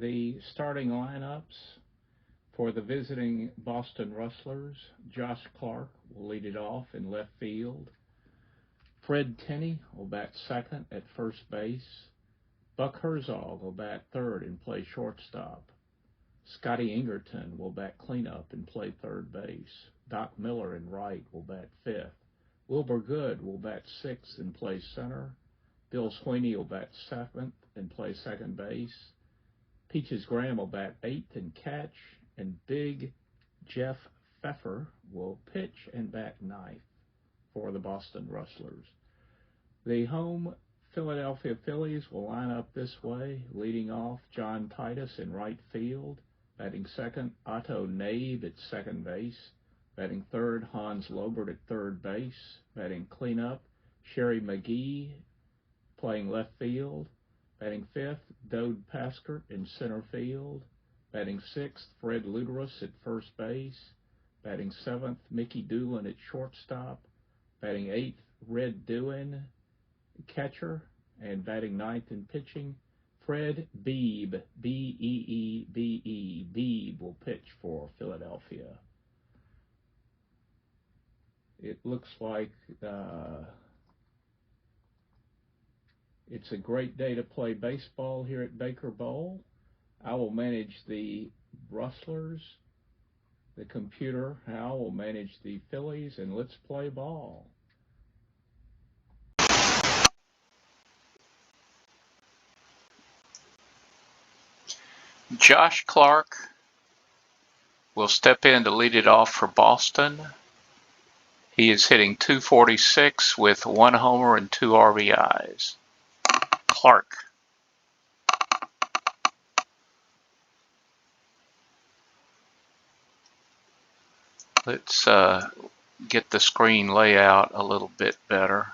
The starting lineups for the visiting Boston Rustlers: Josh Clark will lead it off in left field. Fred Tenney will bat second at first base. Buck Herzog will bat third and play shortstop. Scotty Ingerton will bat cleanup and play third base. Doc Miller in right will bat fifth. Wilbur Good will bat sixth and play center. Bill Sweeney will bat seventh and play second base. Peaches Graham will bat eighth and catch. And Big Jeff Pfeffer will pitch and bat ninth for the Boston Rustlers. The home Philadelphia Phillies will line up this way: leading off John Titus in right field, batting second Otto Nabe at second base, batting third Hans Lobert at third base, batting cleanup Sherry McGee playing left field, batting fifth Dode Paskert in center field, batting sixth Fred Luderus at first base, batting seventh Mickey Doolin at shortstop, batting eighth Red Dewin catcher, and batting ninth in pitching Fred Beebe, B-E-E-B-E, Beebe will pitch for Philadelphia. It looks like it's a great day to play baseball here at Baker Bowl. I will manage the Rustlers. The computer, Hal, will manage the Phillies, and let's play ball. Josh Clark will step in to lead it off for Boston. He is hitting .246 with 1 homer and 2 RBIs. Clark. Let's get the screen layout a little bit better.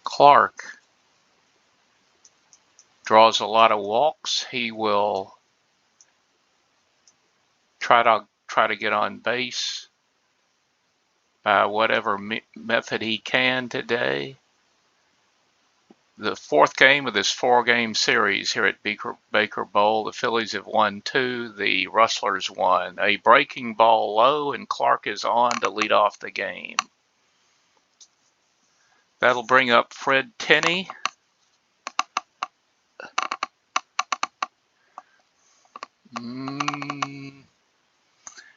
Clark draws a lot of walks. He will try to get on base by whatever method he can today. The fourth game of this 4-game series here at Baker Bowl. The Phillies have won 2. The Rustlers won. A breaking ball low, and Clark is on to lead off the game. That'll bring up Fred Tenney.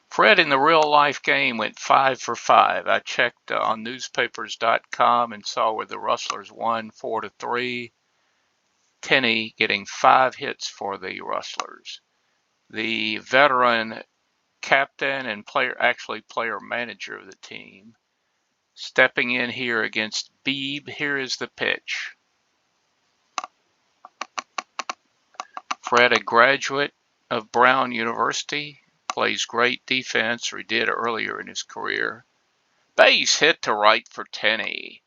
Fred in the real life game went 5 for 5. I checked on newspapers.com and saw where the Rustlers won 4-3. Tenney getting 5 hits for the Rustlers. The veteran captain and player manager of the team stepping in here against Beebe. Here is the pitch. Fred, a graduate of Brown University, plays great defense, or he did earlier in his career. Base hit to right for Tenney.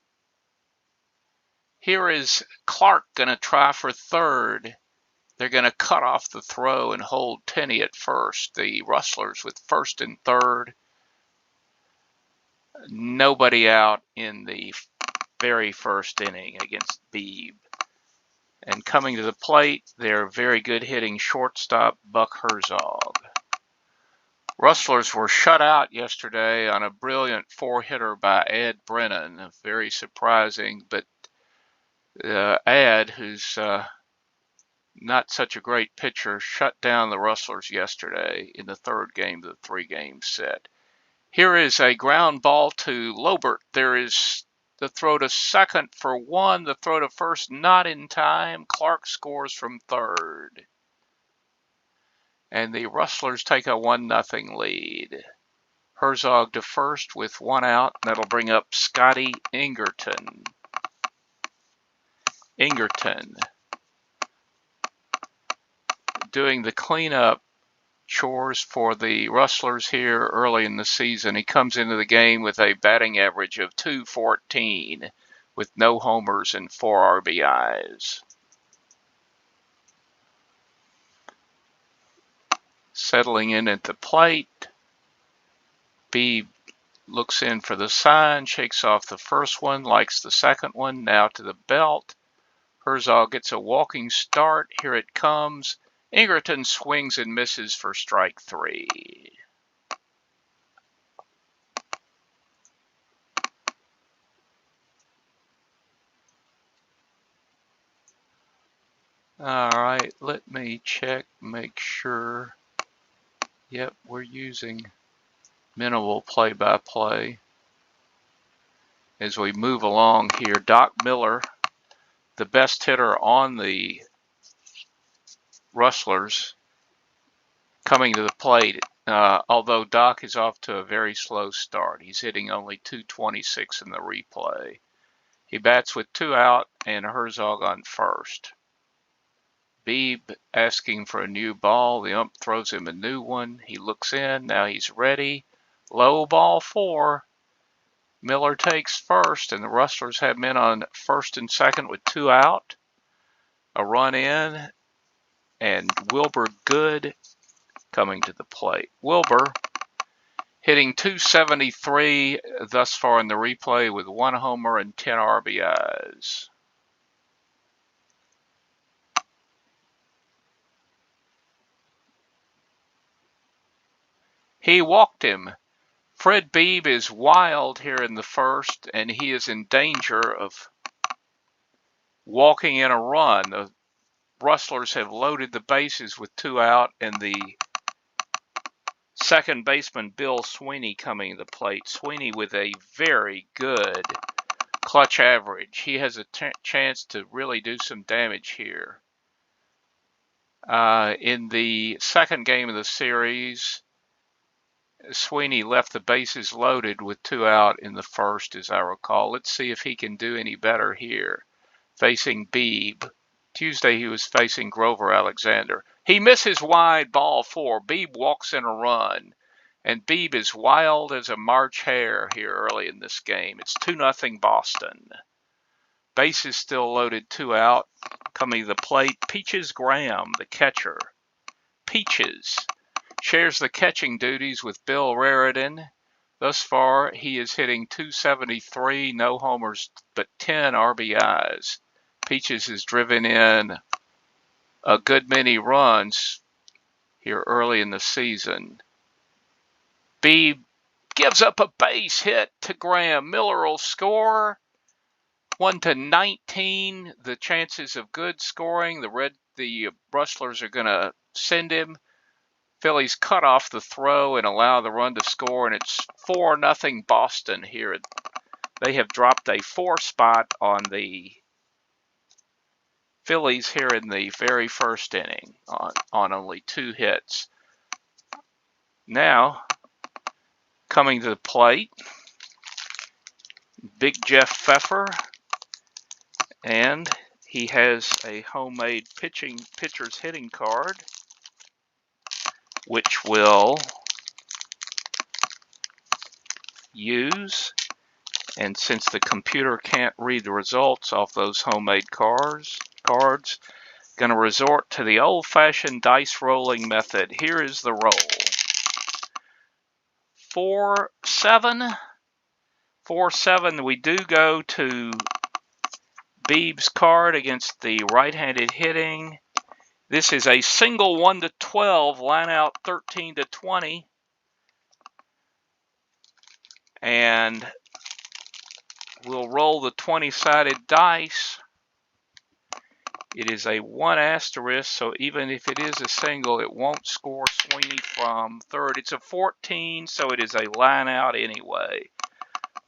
Here is Clark going to try for third. They're going to cut off the throw and hold Tenney at first. The Rustlers with first and third. Nobody out in the very first inning against Beebe. And coming to the plate, their very good hitting shortstop, Buck Herzog. Rustlers were shut out yesterday on a brilliant 4-hitter by Ed Brennan. Very surprising, but Ed, who's not such a great pitcher, shut down the Rustlers yesterday in the 3rd game of the 3-game set. Here is a ground ball to Lobert. There is the throw to second for 1. The throw to first not in time. Clark scores from third. And the Rustlers take a 1-0 lead. Herzog to first with 1 out. That'll bring up Scotty Ingerton. Ingerton doing the cleanup chores for the Rustlers here early in the season. He comes into the game with a batting average of .214 with no homers and 4 RBIs. Settling in at the plate, Beebe looks in for the sign, shakes off the first one, likes the second one, now to the belt. Herzog gets a walking start. Here it comes. Ingerton swings and misses for strike 3. All right, let me check, make sure. Yep, we're using minimal play-by-play. As we move along here, Doc Miller, the best hitter on the Rustlers, coming to the plate. Although Doc is off to a very slow start. He's hitting only .226 in the replay. He bats with 2 out and Herzog on first. Beebe asking for a new ball. The ump throws him a new one. He looks in. Now he's ready. Low ball 4. Miller takes first, and the Rustlers have men on first and second with 2 out. A run in, and Wilbur Good coming to the plate. Wilbur hitting .273 thus far in the replay with 1 homer and 10 RBIs. He walked him. Fred Beebe is wild here in the first, and he is in danger of walking in a run. The Rustlers have loaded the bases with 2 out, and the second baseman Bill Sweeney coming to the plate. Sweeney with a very good clutch average. He has a chance to really do some damage here. In the second game of the series, Sweeney left the bases loaded with 2 out in the first, as I recall. Let's see if he can do any better here. Facing Beebe. Tuesday he was facing Grover Alexander. He misses wide, ball 4. Beebe walks in a run. And Beebe is wild as a March hare here early in this game. It's 2-0 Boston. Bases still loaded, 2 out. Coming to the plate, Peaches Graham, the catcher. Peaches shares the catching duties with Bill Raritan. Thus far, he is hitting .273, no homers, but 10 RBIs. Peaches has driven in a good many runs here early in the season. Beebe gives up a base hit to Graham. Miller will score. 1-19. The chances of Good scoring. The Rustlers are going to send him. Phillies cut off the throw and allow the run to score, and it's 4-0 Boston here. They have dropped a 4 spot on the Phillies here in the very first inning on only 2 hits. Now, coming to the plate, Big Jeff Pfeffer, and he has a homemade pitcher's hitting card, which will use, and since the computer can't read the results off those homemade cards, going to resort to the old-fashioned dice rolling method. Here is the roll. 4-7. 4-7. We do go to Beebe's card against the right-handed hitting. This is a single 1-12, line out 13-20. And we'll roll the 20-sided dice. It is a 1 asterisk, so even if it is a single, it won't score Sweeney from third. It's a 14, so it is a line out anyway.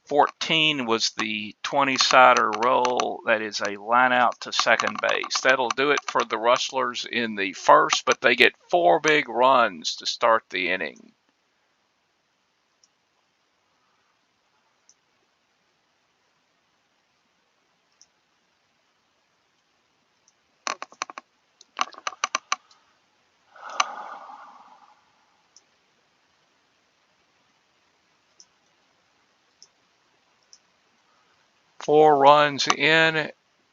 14 was the 20-sider roll. That is a line out to second base. That'll do it for the Rustlers in the first, but they get 4 big runs to start the inning. Four runs in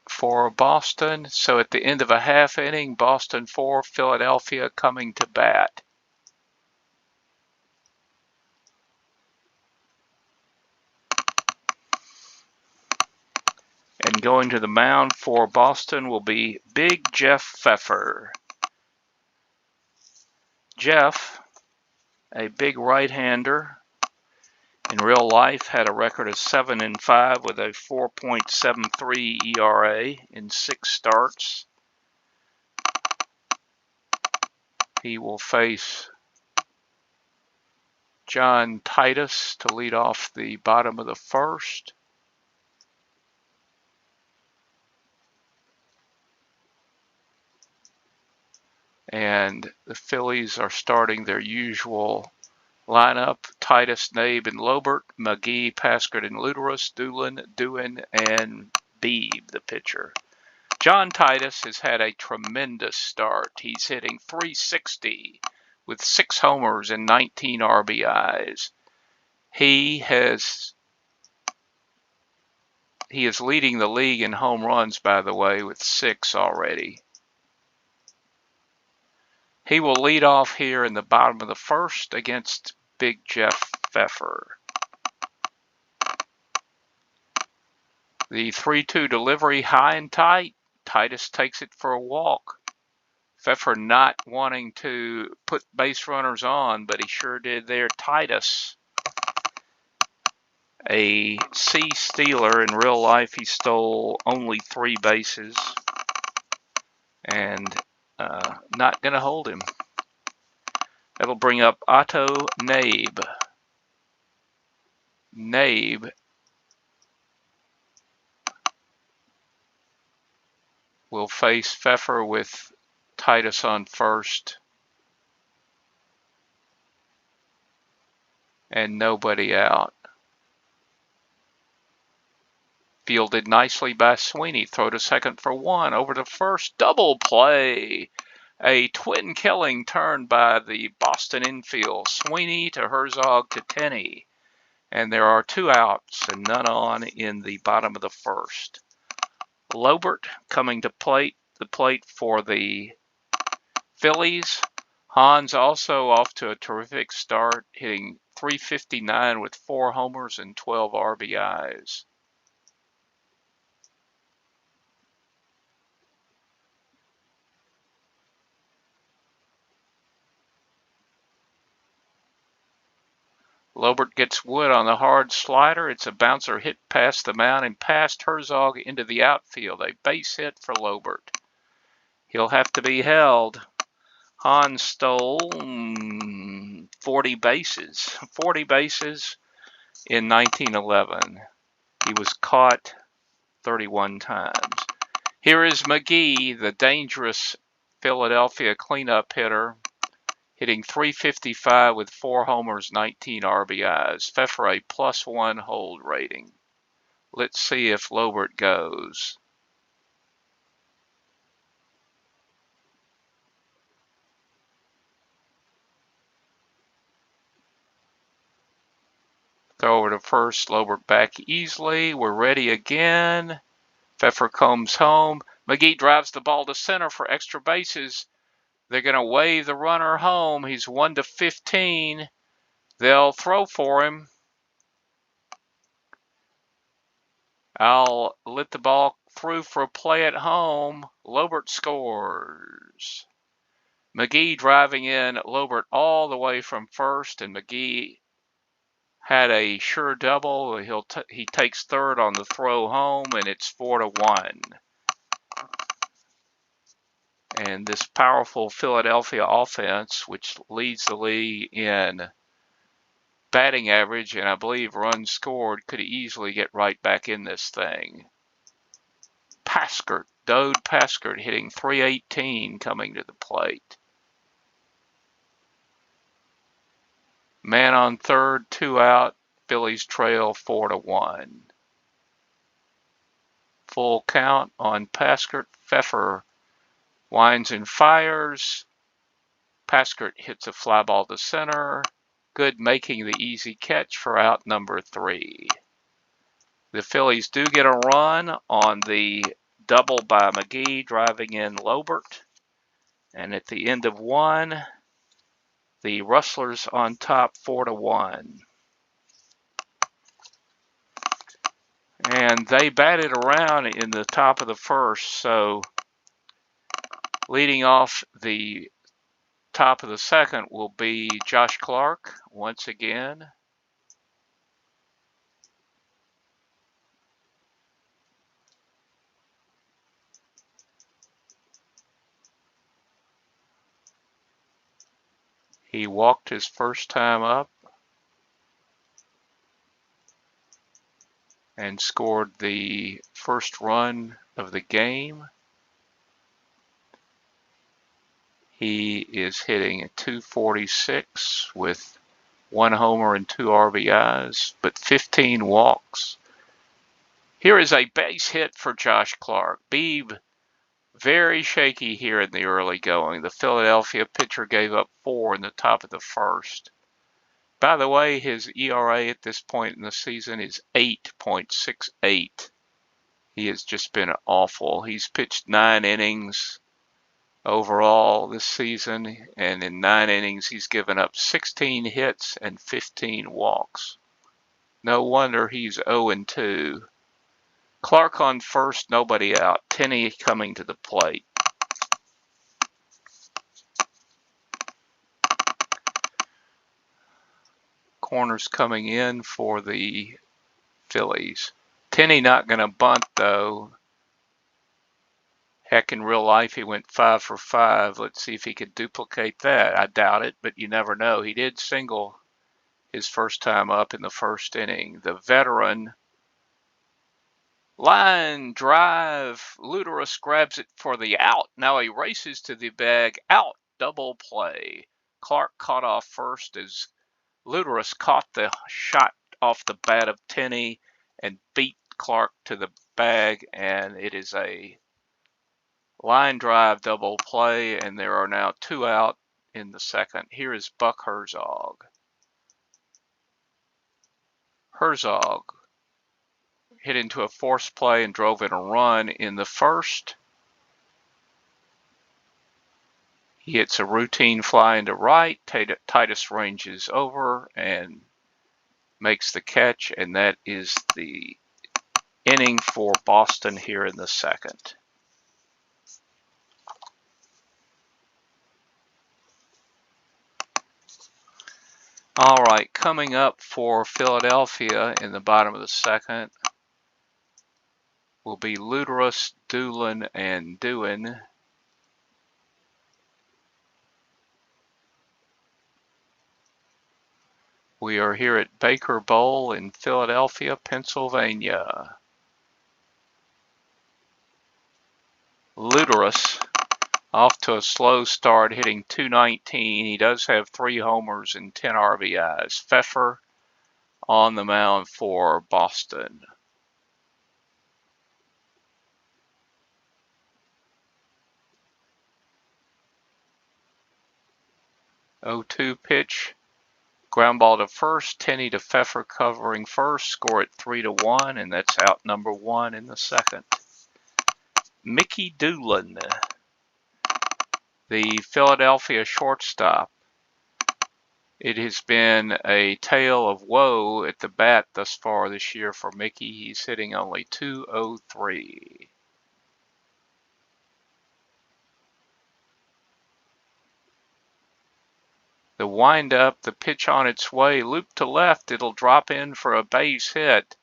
for Boston. So at the end of a half inning, Boston 4, Philadelphia coming to bat. And And going to the mound for Boston will be Big Jeff Pfeffer. Jeff, a big right-hander, in real life had a record of 7-5 with a 4.73 ERA in 6 starts. He will face John Titus to lead off the bottom of the first. And the Phillies are starting their usual lineup: Titus, Nabe, and Lobert, McGee, Paskert, and Luderus, Doolin, Doohan, and Beebe, the pitcher. John Titus has had a tremendous start. He's hitting .360 with 6 homers and 19 RBIs. He is leading the league in home runs, by the way, with 6 already. He will lead off here in the bottom of the first against Big Jeff Pfeffer. The 3-2 delivery, high and tight. Titus takes it for a walk. Pfeffer not wanting to put base runners on, but he sure did there. Titus, a C stealer. In real life, he stole only 3 bases. And not going to hold him. That'll bring up Otto Nabe. Nabe will face Pfeffer with Titus on first and nobody out. Fielded nicely by Sweeney. Throw to second for 1. Over to first. Double play. A twin killing turn by the Boston infield. Sweeney to Herzog to Tenney. And there are 2 outs and none on in the bottom of the first. Lobert coming to the plate for the Phillies. Hans also off to a terrific start, hitting .359 with 4 homers and 12 RBIs. Lobert gets wood on the hard slider. It's a bouncer hit past the mound and past Herzog into the outfield. A base hit for Lobert. He'll have to be held. Hans stole 40 bases. 40 bases in 1911. He was caught 31 times. Here is McGee, the dangerous Philadelphia cleanup hitter, hitting .355 with 4 homers, 19 RBIs. Pfeffer a +1 hold rating. Let's see if Lobert goes. Throw over to first. Lobert back easily. We're ready again. Pfeffer comes home. McGee drives the ball to center for extra bases. They're going to wave the runner home. He's 1-15. They'll throw for him. I'll let the ball through for a play at home. Lobert scores. McGee driving in Lobert all the way from first, and McGee had a sure double. He takes third on the throw home, and it's 4-1. And this powerful Philadelphia offense, which leads the league in batting average and I believe runs scored, could easily get right back in this thing. Dode Paskert hitting .318 coming to the plate. Man on third, 2 out. Phillies trail 4-1. Full count on Paskert. Pfeffer winds and fires. Paskert hits a fly ball to center. Good, making the easy catch for out number 3. The Phillies do get a run on the double by McGee, driving in Lobert. And at the end of 1, the Rustlers on top 4-1. And they batted around in the top of the first, so leading off the top of the second will be Josh Clark once again. He walked his first time up and scored the first run of the game. He is hitting a .246 with 1 homer and 2 RBIs, but 15 walks. Here is a base hit for Josh Clark. Beebe very shaky here in the early going. The Philadelphia pitcher gave up 4 in the top of the first. By the way, his ERA at this point in the season is 8.68. He has just been awful. He's pitched 9 innings overall this season, and in 9 innings he's given up 16 hits and 15 walks. No wonder he's 0-2. Clark on first, nobody out. Tenney coming to the plate. Corners coming in for the Phillies. Tenney not going to bunt, though. Heck, in real life, he went 5 for 5. Let's see if he could duplicate that. I doubt it, but you never know. He did single his first time up in the first inning. The veteran line drive. Luderus grabs it for the out. Now he races to the bag. Out. Double play. Clark caught off first as Luderus caught the shot off the bat of Tenney and beat Clark to the bag, and it is a line drive double play, and there are now 2 out in the second. Here is Buck Herzog. Herzog hit into a force play and drove in a run in the first. He hits a routine fly into right. Titus ranges over and makes the catch, and that is the inning for Boston here in the second. All right, coming up for Philadelphia in the bottom of the second will be Luderus, Doolin, and Dewin. We are here at Baker Bowl in Philadelphia, Pennsylvania. Luderus off to a slow start, hitting .219. He does have 3 homers and 10 RBIs. Pfeffer on the mound for Boston. .02 pitch. Ground ball to first. Tenney to Pfeffer covering first. Score it 3-1, and that's out number 1 in the second. Mickey Doolin, the Philadelphia shortstop. It has been a tale of woe at the bat thus far this year for Mickey. He's hitting only .203. The windup, the pitch on its way, loop to left. It'll drop in for a base hit.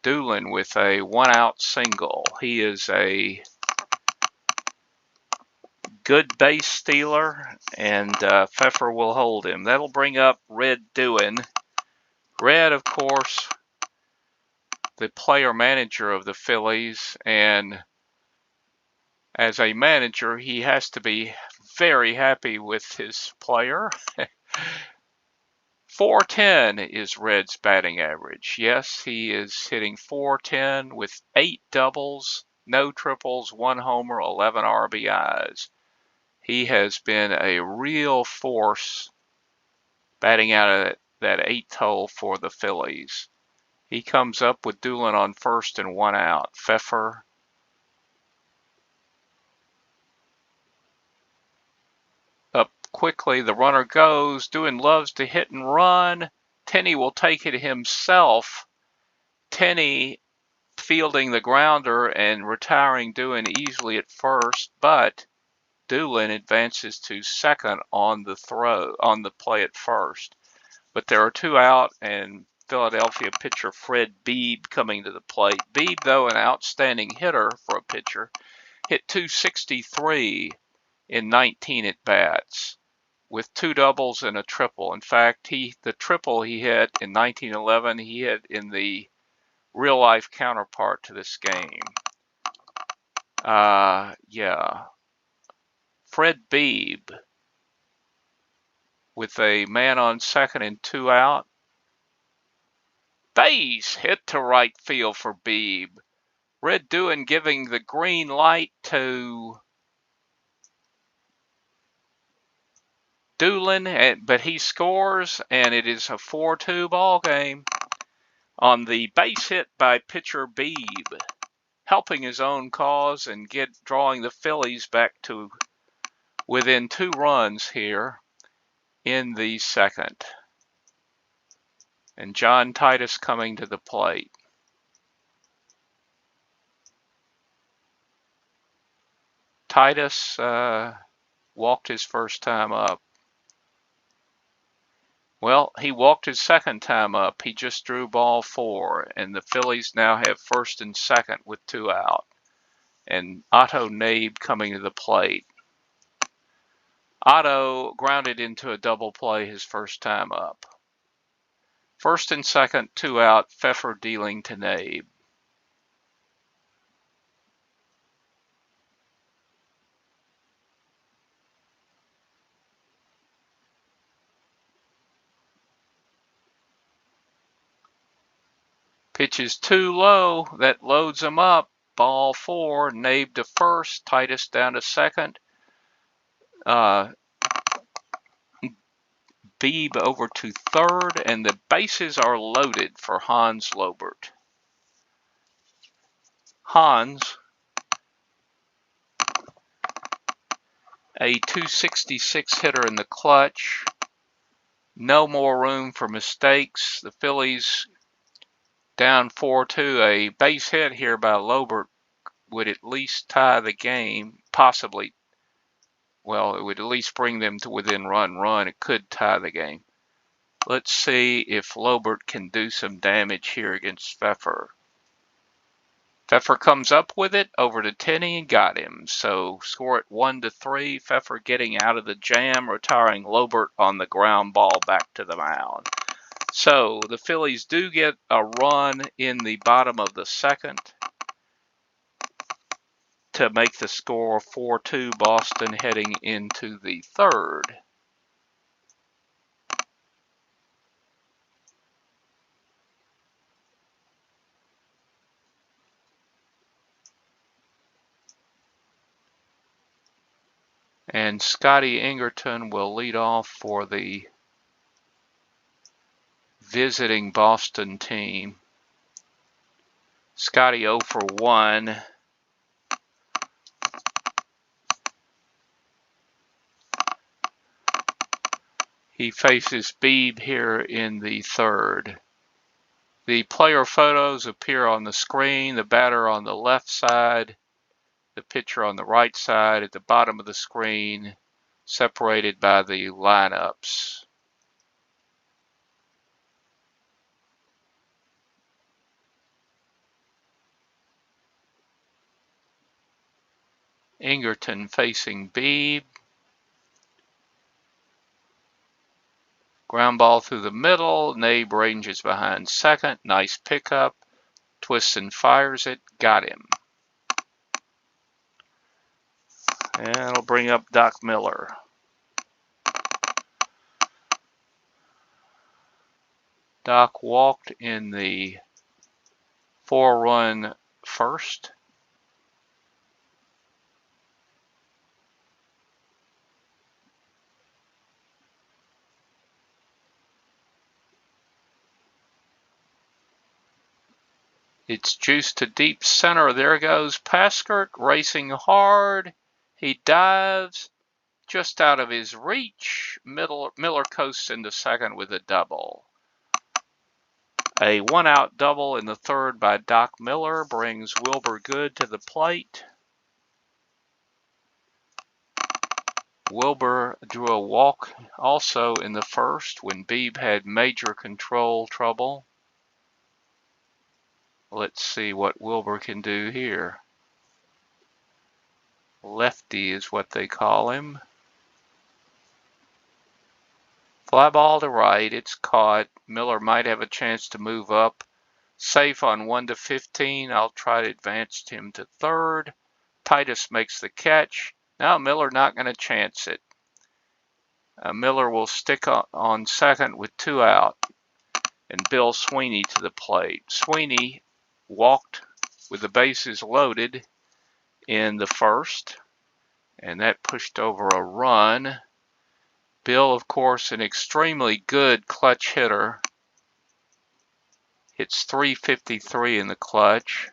Doolin with a 1-out single. He is a good base stealer, and Pfeffer will hold him. That'll bring up Red Dewin. Red, of course, the player manager of the Phillies, and as a manager, he has to be very happy with his player. .410 is Red's batting average. Yes, he is hitting .410 with 8 doubles, no triples, 1 homer, 11 RBIs. He has been a real force batting out of that 8th hole for the Phillies. He comes up with Doolin on first and 1 out. Pfeffer up quickly. The runner goes. Doolin loves to hit and run. Tenney will take it himself. Tenney fielding the grounder and retiring Doolin easily at first, but Doolin advances to second on the play at first. But there are 2 out, and Philadelphia pitcher Fred Beebe coming to the plate. Beebe, though an outstanding hitter for a pitcher, hit .263 in 19 at-bats with 2 doubles and a triple. In fact, the triple he hit in 1911, he hit in the real-life counterpart to this game. Yeah. Fred Beebe with a man on second and 2 out. Base hit to right field for Beebe. Red Doolin giving the green light to Doolin, but he scores, and it is a 4-2 ball game on the base hit by pitcher Beebe, helping his own cause and drawing the Phillies back to within 2 runs here in the second. And John Titus coming to the plate. Titus walked his first time up. Well, he walked his second time up. He just drew ball 4, and the Phillies now have first and second with 2 out. And Otto Nabe coming to the plate. Otto grounded into a double play his first time up. First and second, 2 out, Pfeffer dealing to Nabe. Pitch is too low. That loads him up. Ball 4. Nabe to first. Titus down to second. Beebe over to third. And the bases are loaded for Hans Lobert. Hans, a .266 hitter in the clutch. No more room for mistakes. The Phillies down 4-2. A base hit here by Lobert would at least tie the game, possibly. Well, it would at least bring them to within run. It could tie the game. Let's see if Lobert can do some damage here against Pfeffer. Pfeffer comes up with it over to Tenney and got him. So score it 1-3. Pfeffer getting out of the jam, retiring Lobert on the ground ball back to the mound. So the Phillies do get a run in the bottom of the second to make the score 4-2 Boston heading into the third. And Scotty Ingerton will lead off for the visiting Boston team. Scotty 0 for 1. He faces Beebe here in the third. The player photos appear on the screen. The batter on the left side, the pitcher on the right side at the bottom of the screen, separated by the lineups. Ingerton facing Beebe. Ground ball through the middle. Nabe ranges behind second. Nice pickup. Twists and fires it. Got him. And it'll bring up Doc Miller. Doc walked in the 4-run first. It's juiced to deep center. There goes Paskert racing hard. He dives just out of his reach. Miller coasts into second with a double. A one-out double in the third by Doc Miller brings Wilbur Good to the plate. Wilbur drew a walk also in the first when Beebe had major control trouble. Let's see what Wilbur can do here. Lefty is what they call him. Fly ball to right, it's caught. Miller might have a chance to move up. Safe on 1-15. I'll try to advance him to third. Titus makes the catch. Now Miller not going to chance it. Miller will stick on second with 2 out. And Bill Sweeney to the plate. Sweeney walked with the bases loaded in the first. And that pushed over a run. Bill, of course, an extremely good clutch hitter. Hits .353 in the clutch.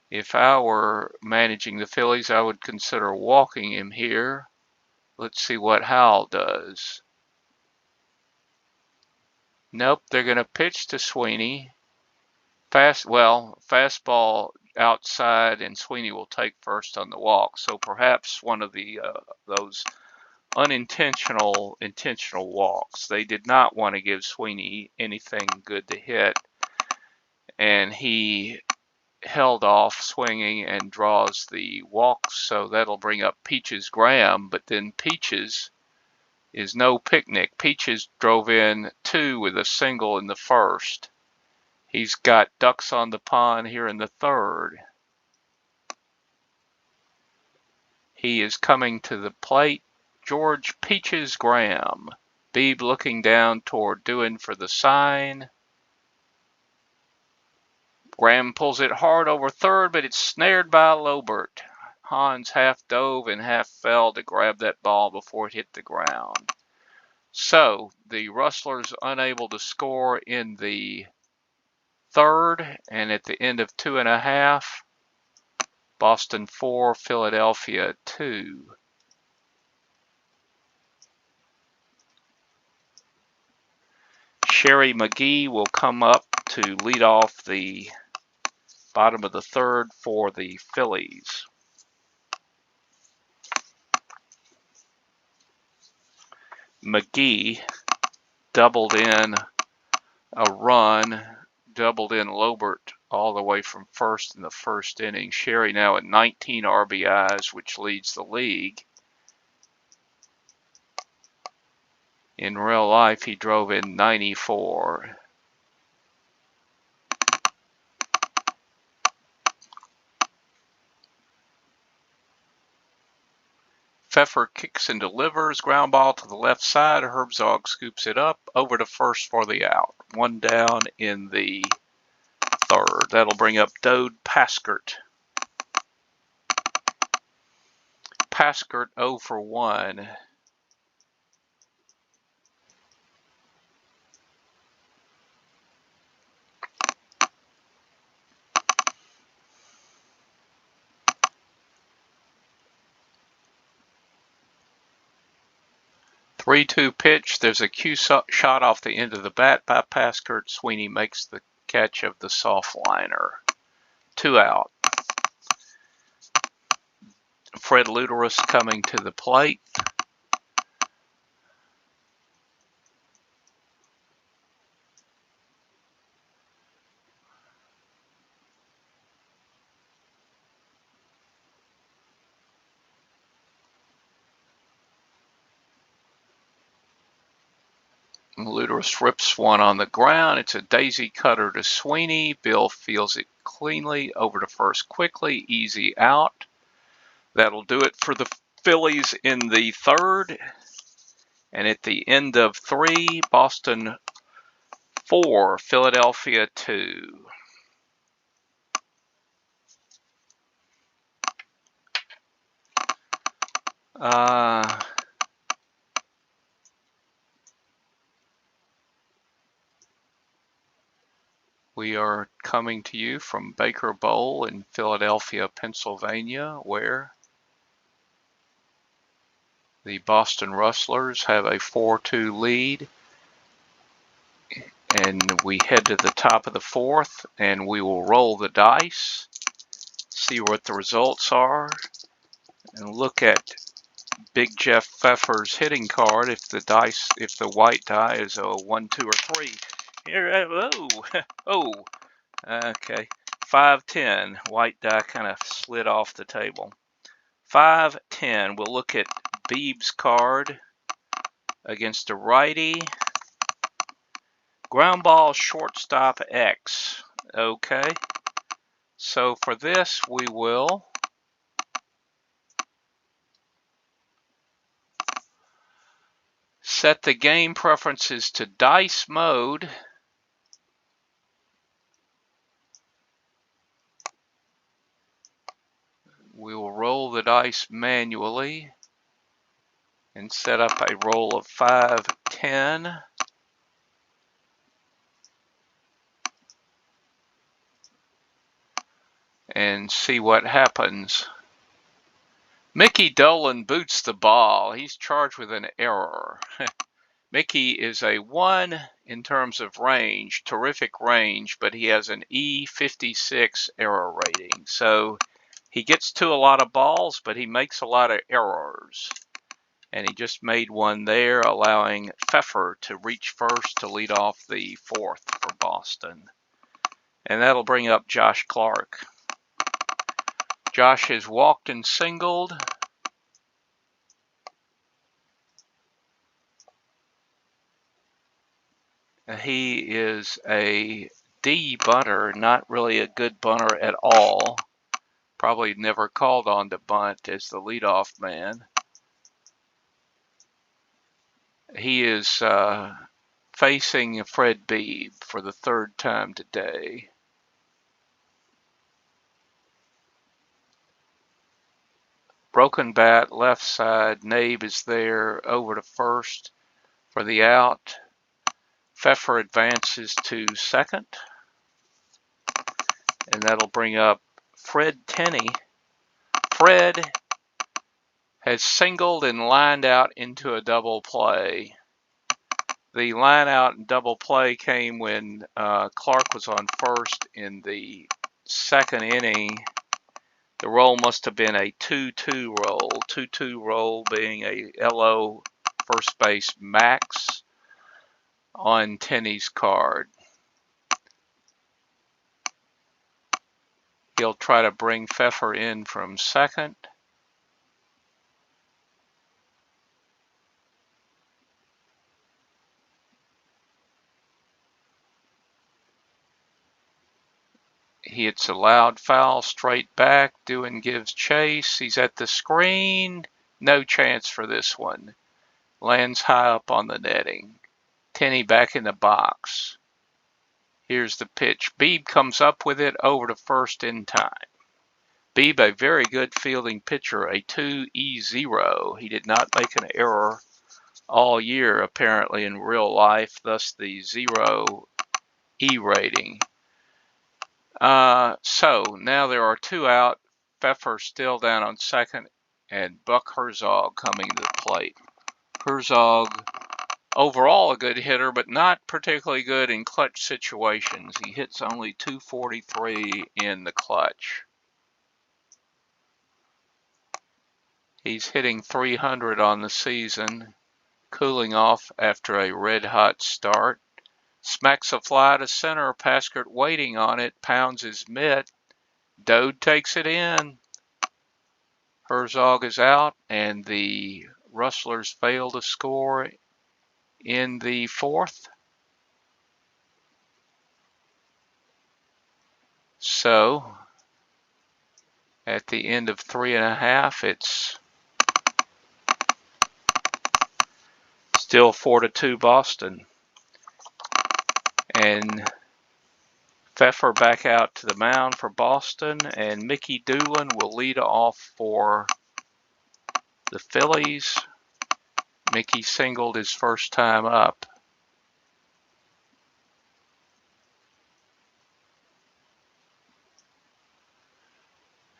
If I were managing the Phillies, I would consider walking him here. Let's see what Howell does. Nope, they're going to pitch to Sweeney. Fastball outside, and Sweeney will take first on the walk. So perhaps one of the those intentional walks. They did not want to give Sweeney anything good to hit, and he held off swinging and draws the walk, so that'll bring up Peaches Graham, but then Peaches is no picnic. Peaches drove in 2 with a single in the first. He's got ducks on the pond here in the third. He is coming to the plate. George Peaches Graham. Beebe looking down toward doing for the sign. Graham pulls it hard over third, but it's snared by Lobert. Hans half dove and half fell to grab that ball before it hit the ground. So the Rustlers unable to score in the third, and at the end of 2.5, Boston 4, Philadelphia 2. Sherry McGee will come up to lead off the bottom of the third for the Phillies. McGee doubled in a run, doubled in Lobert all the way from first in the first inning. Sherry now at 19 RBIs, which leads the league. In real life, he drove in 94. Pfeffer kicks and delivers. Ground ball to the left side. Herzog scoops it up. Over to first for the out. 1 down in the third. That'll bring up Dode Paskert. Paskert 0 for 1. Three-two pitch. There's a cue shot off the end of the bat by Paskert. Sweeney makes the catch of the soft liner. 2 out. Fred Luderus coming to the plate. Luderus rips one on the ground. It's a daisy cutter to Sweeney. Bill feels it cleanly. Over to first quickly. Easy out. That'll do it for the Phillies in the third. And at the end of 3, Boston 4, Philadelphia 2. We are coming to you from Baker Bowl in Philadelphia, Pennsylvania, where the Boston Rustlers have a 4-2 lead And we head to the top of the fourth, and we will roll the dice, see what the results are, and look at Big Jeff Pfeffer's hitting card. If the white die is a 1, 2, or 3. Here, oh, okay. 5, 10. White die kind of slid off the table. 5, 10. We'll look at Beeb's card against a righty. Ground ball, shortstop, X. Okay. So for this, we will set the game preferences to dice mode. We will roll the dice manually and set up a roll of 5, 10. And see what happens. Mickey Dolan boots the ball. He's charged with an error. Mickey is a 1 in terms of range, terrific range, but he has an E56 error rating. So he gets to a lot of balls, but he makes a lot of errors. And he just made one there, allowing Pfeffer to reach first to lead off the fourth for Boston. And that'll bring up Josh Clark. Josh has walked and singled. He is a D bunter, not really a good bunter at all. Probably never called on to bunt as the leadoff man. He is facing Fred Beebe for the third time today. Broken bat, left side. Nabe is there over to first for the out. Pfeffer advances to second. And that'll bring up Fred Tenney. Fred has singled and lined out into a double play. The line out and double play came when Clark was on first in the second inning. The roll must have been a 2-2 roll. 2-2 roll being a LO first base max on Tenney's card. He'll try to bring Pfeffer in from second. He hits a loud foul straight back. Doohan gives chase. He's at the screen. No chance for this one. Lands high up on the netting. Tenney back in the box. Here's the pitch. Beebe comes up with it over to first in time. Beebe, a very good fielding pitcher, a 2-E0. He did not make an error all year, apparently, in real life, thus the 0 E rating. So now there are 2 out. Pfeffer still down on second, and Buck Herzog coming to the plate. Herzog, overall a good hitter, but not particularly good in clutch situations. He hits only .243 in the clutch. He's hitting .300 on the season, cooling off after a red-hot start. Smacks a fly to center. Paskert waiting on it. Pounds his mitt. Dode takes it in. Herzog is out, and the Rustlers fail to score in the fourth. So, at the end of 3.5, it's still 4-2 Boston. And Pfeffer back out to the mound for Boston, and Mickey Dolan will lead off for the Phillies. Mickey singled his first time up.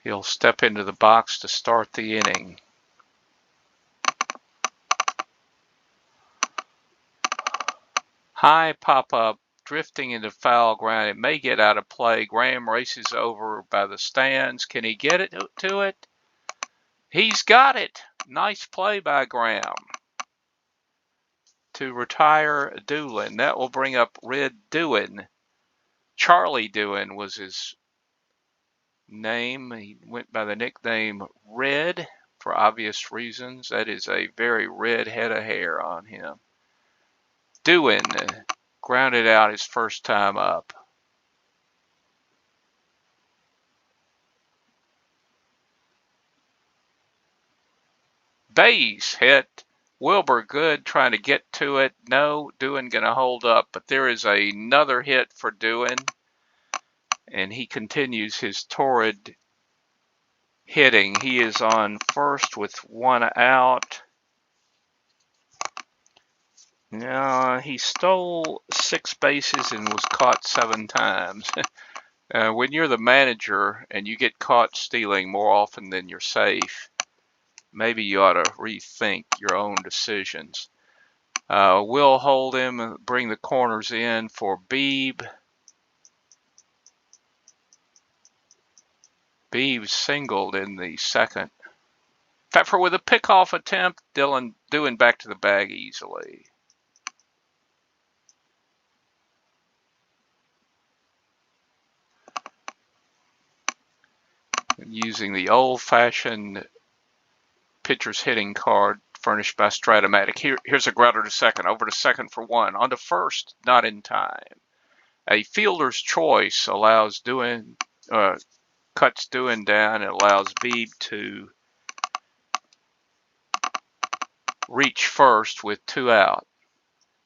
He'll step into the box to start the inning. High pop-up drifting into foul ground. It may get out of play. Graham races over by the stands. Can he get it to it? He's got it. Nice play by Graham to retire Doolin. That will bring up Red Doohan. Charlie Doohan was his name. He went by the nickname Red for obvious reasons. That is a very red head of hair on him. Doohan grounded out his first time up. Base hit. Wilbur good trying to get to it. No, Doohan going to hold up, but there is another hit for Doohan, and he continues his torrid hitting. He is on first with one out. No, he stole 6 bases and was caught 7 times. When you're the manager and you get caught stealing more often than you're safe, maybe you ought to rethink your own decisions. We'll hold him and bring the corners in for Beebe. Beebe singled in the second. Pfeffer with a pickoff attempt. Doohan back to the bag easily. Using the old-fashioned pitcher's hitting card furnished by Strat-O-Matic. Here's a grounder to second. Over to second for 1. On to first, not in time. A fielder's choice allows cuts Doohan down and allows Beebe to reach first with 2 out.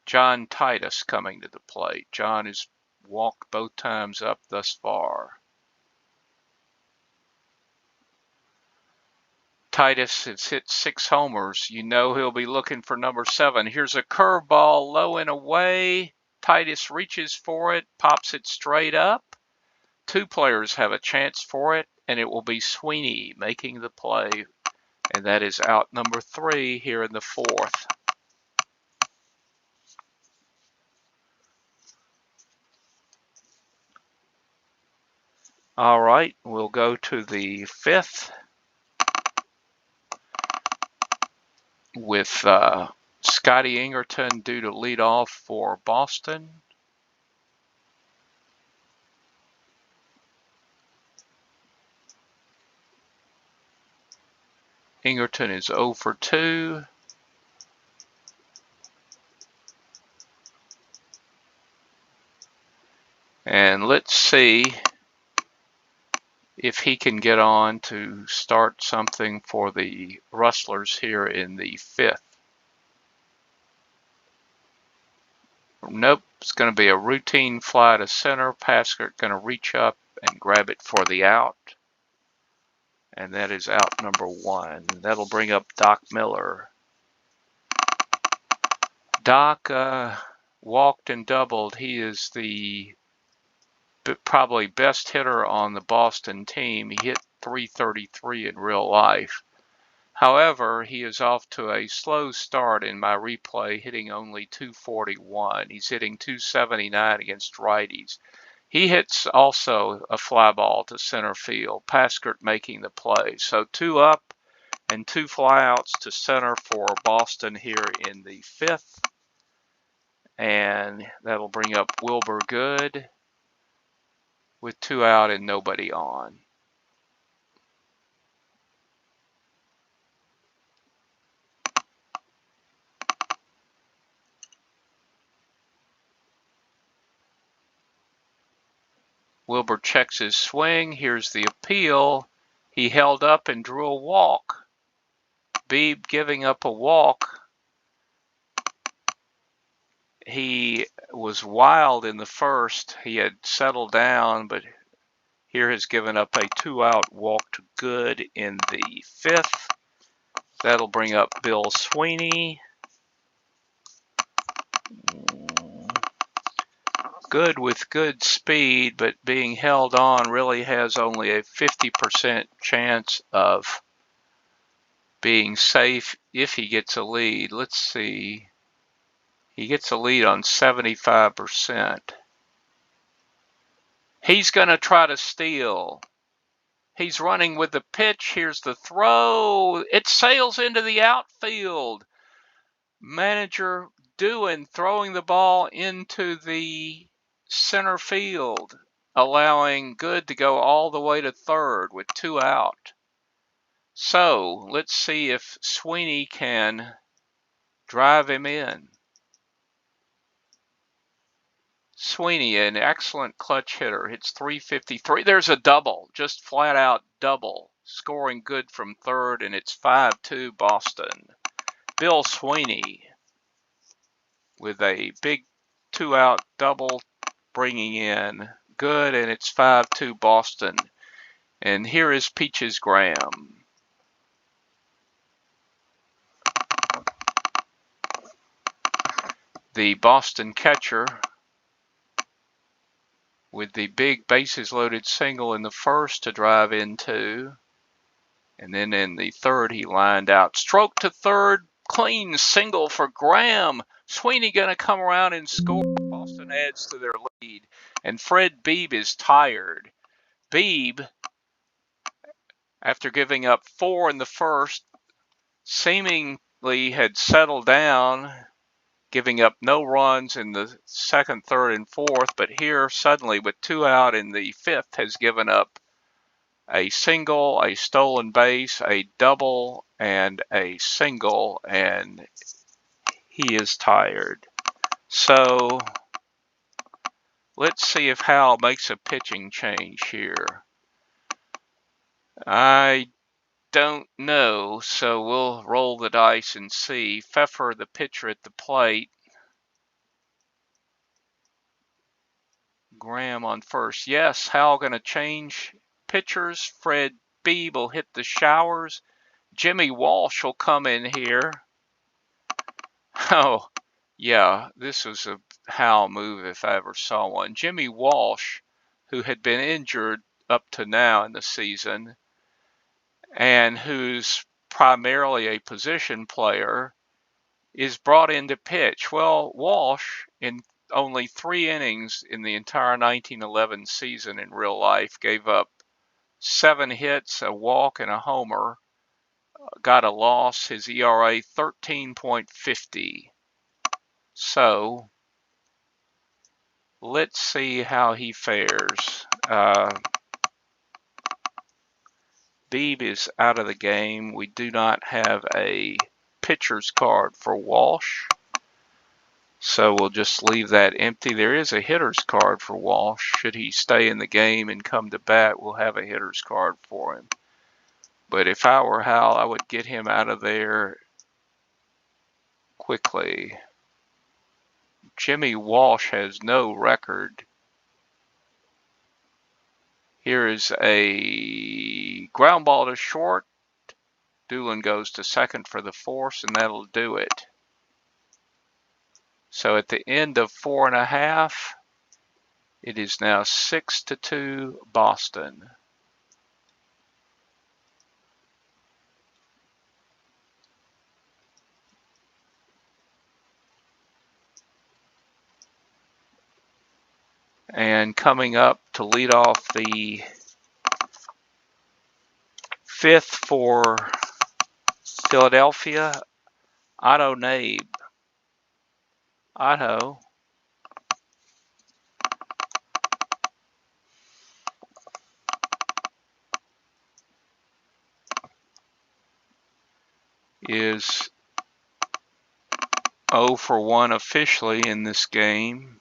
John Titus coming to the plate. John has walked both times up thus far. Titus has hit 6 homers. You know he'll be looking for number 7. Here's a curveball low and away. Titus reaches for it, pops it straight up. 2 players have a chance for it, and it will be Sweeney making the play. And that is out number 3 here in the 4th. All right, we'll go to the 5th with Scotty Ingerton due to lead off for Boston. Ingerton is 0 for 2. And let's see if he can get on to start something for the Rustlers here in the 5th. Nope, it's going to be a routine fly to center. Paskert going to reach up and grab it for the out. And that is out number 1. That'll bring up Doc Miller. Doc walked and doubled. He is the probably best hitter on the Boston team. He hit .333 in real life. However, he is off to a slow start in my replay, hitting only .241. He's hitting .279 against righties. He hits also a fly ball to center field. Paskert making the play. So 2 up and 2 flyouts to center for Boston here in the 5th. And that'll bring up Wilbur Good with 2 out and nobody on. Wilbur checks his swing. Here's the appeal. He held up and drew a walk. Beebe giving up a walk. He was wild in the first. He had settled down, but here has given up a 2-out walk to Good in the 5th. That'll bring up Bill Sweeney. Good with good speed, but being held on really has only a 50% chance of being safe if he gets a lead. Let's see. He gets a lead on 75%. He's going to try to steal. He's running with the pitch. Here's the throw. It sails into the outfield. Manager Doohan throwing the ball into the center field, allowing Good to go all the way to third with 2 out. So let's see if Sweeney can drive him in. Sweeney, an excellent clutch hitter, hits .353. There's a double, just flat out double, scoring Good from third, and it's 5-2 Boston. Bill Sweeney with a big 2 out double, bringing in Good, and it's 5-2 Boston. And here is Peaches Graham. The Boston catcher with the big bases loaded single in the first to drive into. And then in the third, he lined out. Stroke to third, clean single for Graham. Sweeney going to come around and score. Boston adds to their lead. And Fred Beebe is tired. Beebe, after giving up 4 in the first, seemingly had settled down, giving up no runs in the second, third, and fourth, but here suddenly with 2 out in the fifth has given up a single, a stolen base, a double, and a single, and he is tired. So let's see if Hal makes a pitching change here. I don't know, so we'll roll the dice and see. Pfeffer, the pitcher at the plate. Graham on first. Yes, Hal going to change pitchers. Fred Beebe will hit the showers. Jimmy Walsh will come in here. Oh, yeah, this was a Hal move if I ever saw one. Jimmy Walsh, who had been injured up to now in the season, and who's primarily a position player, is brought in to pitch. Well, Walsh, in only 3 innings in the entire 1911 season in real life, gave up 7 hits, a walk, and a homer, got a loss, his ERA 13.50. So let's see how he fares. Beebe is out of the game. We do not have a pitcher's card for Walsh, so we'll just leave that empty. There is a hitter's card for Walsh. Should he stay in the game and come to bat, we'll have a hitter's card for him. But if I were Hal, I would get him out of there quickly. Jimmy Walsh has no record. Here is a ground ball to short. Doolin goes to second for the force, and that'll do it. So at the end of 4.5, it is now 6-2 Boston. And coming up to lead off the 5th for Philadelphia, Otto Nabe. Otto is 0 for 1 officially in this game.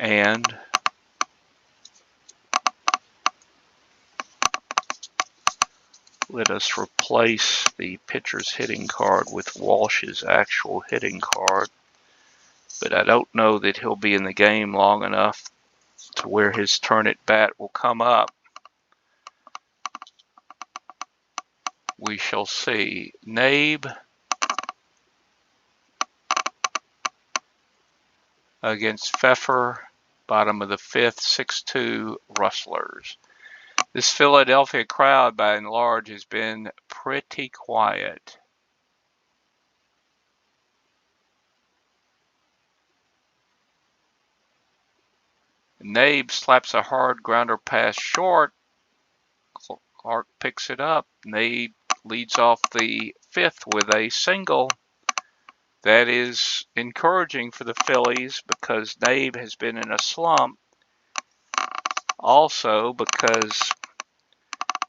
And let us replace the pitcher's hitting card with Walsh's actual hitting card. But I don't know that he'll be in the game long enough to where his turn at bat will come up. We shall see. Nabe against Pfeffer, bottom of the 5th, 6-2 Rustlers. This Philadelphia crowd, by and large, has been pretty quiet. Nabe slaps a hard grounder pass short. Clark picks it up. Nabe leads off the 5th with a single. That is encouraging for the Phillies because Nabe has been in a slump. Also because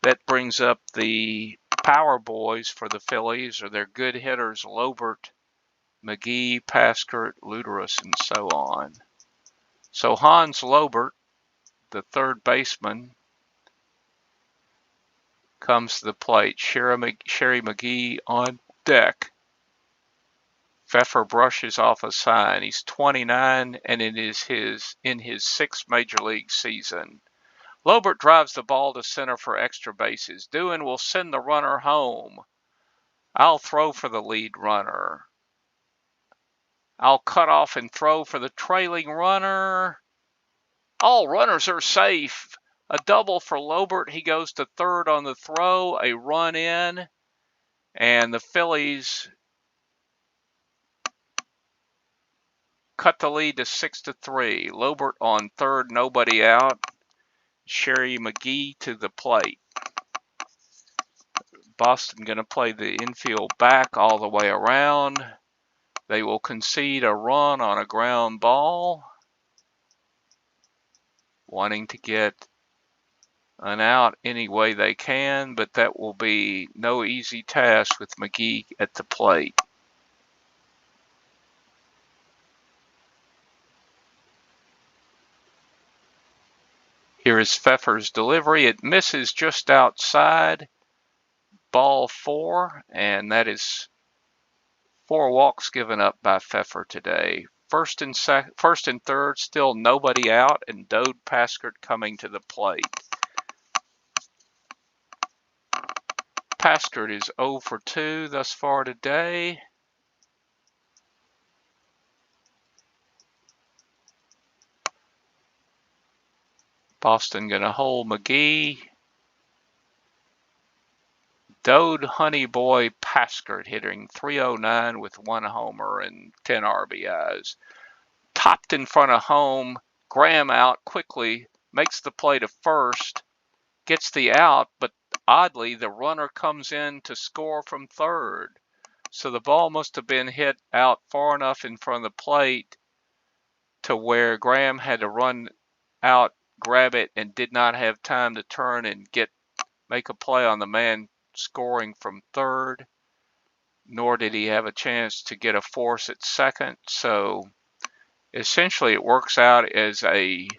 that brings up the power boys for the Phillies, or their good hitters, Lobert, McGee, Paskert, Luderus, and so on. So Hans Lobert, the third baseman, comes to the plate. Sherry McGee on deck. Pfeffer brushes off a sign. He's 29 and it is in his 6th major league season. Lobert drives the ball to center for extra bases. Doohan will send the runner home. I'll throw for the lead runner. I'll cut off and throw for the trailing runner. All runners are safe. A double for Lobert. He goes to third on the throw. A run in. And the Phillies cut the lead to 6-3. Lobert on third, nobody out. Sherry McGee to the plate. Boston going to play the infield back all the way around. They will concede a run on a ground ball, wanting to get an out any way they can, but that will be no easy task with McGee at the plate. Here is Pfeffer's delivery. It misses just outside. Ball 4, and that is 4 walks given up by Pfeffer today. First and third, still nobody out, and Dode Paskert coming to the plate. Paskert is 0 for 2 thus far today. Boston going to hold McGee. Dode Honey Boy Paskert hitting .309 with 1 homer and 10 RBIs. Topped in front of home. Graham out quickly, makes the play to first, gets the out, but oddly the runner comes in to score from third. So the ball must have been hit out far enough in front of the plate to where Graham had to run out, grab it, and did not have time to turn and make a play on the man scoring from third, nor did he have a chance to get a force at second. So essentially it works out as a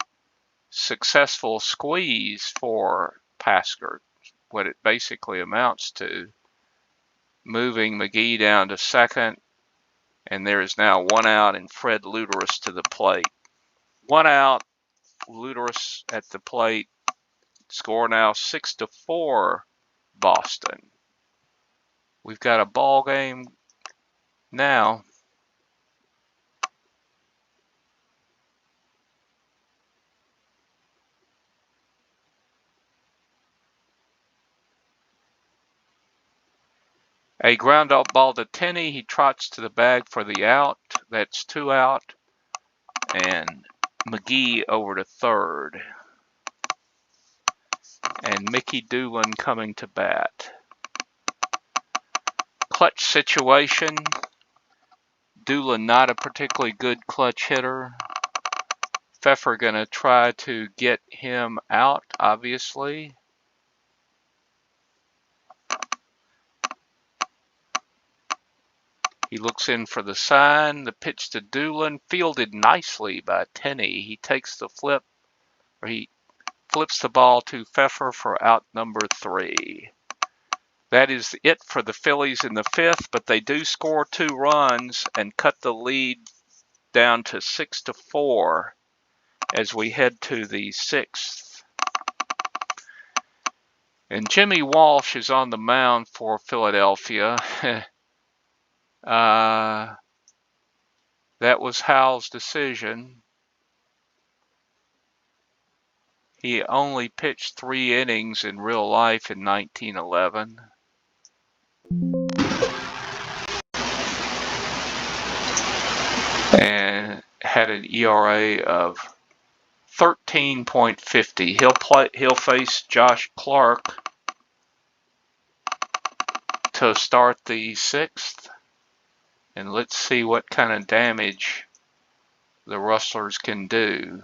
successful squeeze for Paskert, what it basically amounts to, moving McGee down to second, and there is now 1 out and Fred Luderus to the plate. 1 out, Luderus at the plate. Score now 6-4 Boston. We've got a ball game now. A ground out ball to Tenney. He trots to the bag for the out. That's 2 out. And McGee over to third. And Mickey Doolin coming to bat. Clutch situation. Doolin not a particularly good clutch hitter. Pfeffer going to try to get him out, obviously. He looks in for the sign. The pitch to Doolin, fielded nicely by Tenney. He takes the flip, or he flips the ball to Pfeffer for out number 3. That is it for the Phillies in the 5th, but they do score 2 runs and cut the lead down to 6-4 as we head to the 6th. And Jimmy Walsh is on the mound for Philadelphia. That was Hal's decision. He only pitched 3 innings in real life in 1911. And had an ERA of 13.50. He'll face Josh Clark to start the 6th. And let's see what kind of damage the Rustlers can do.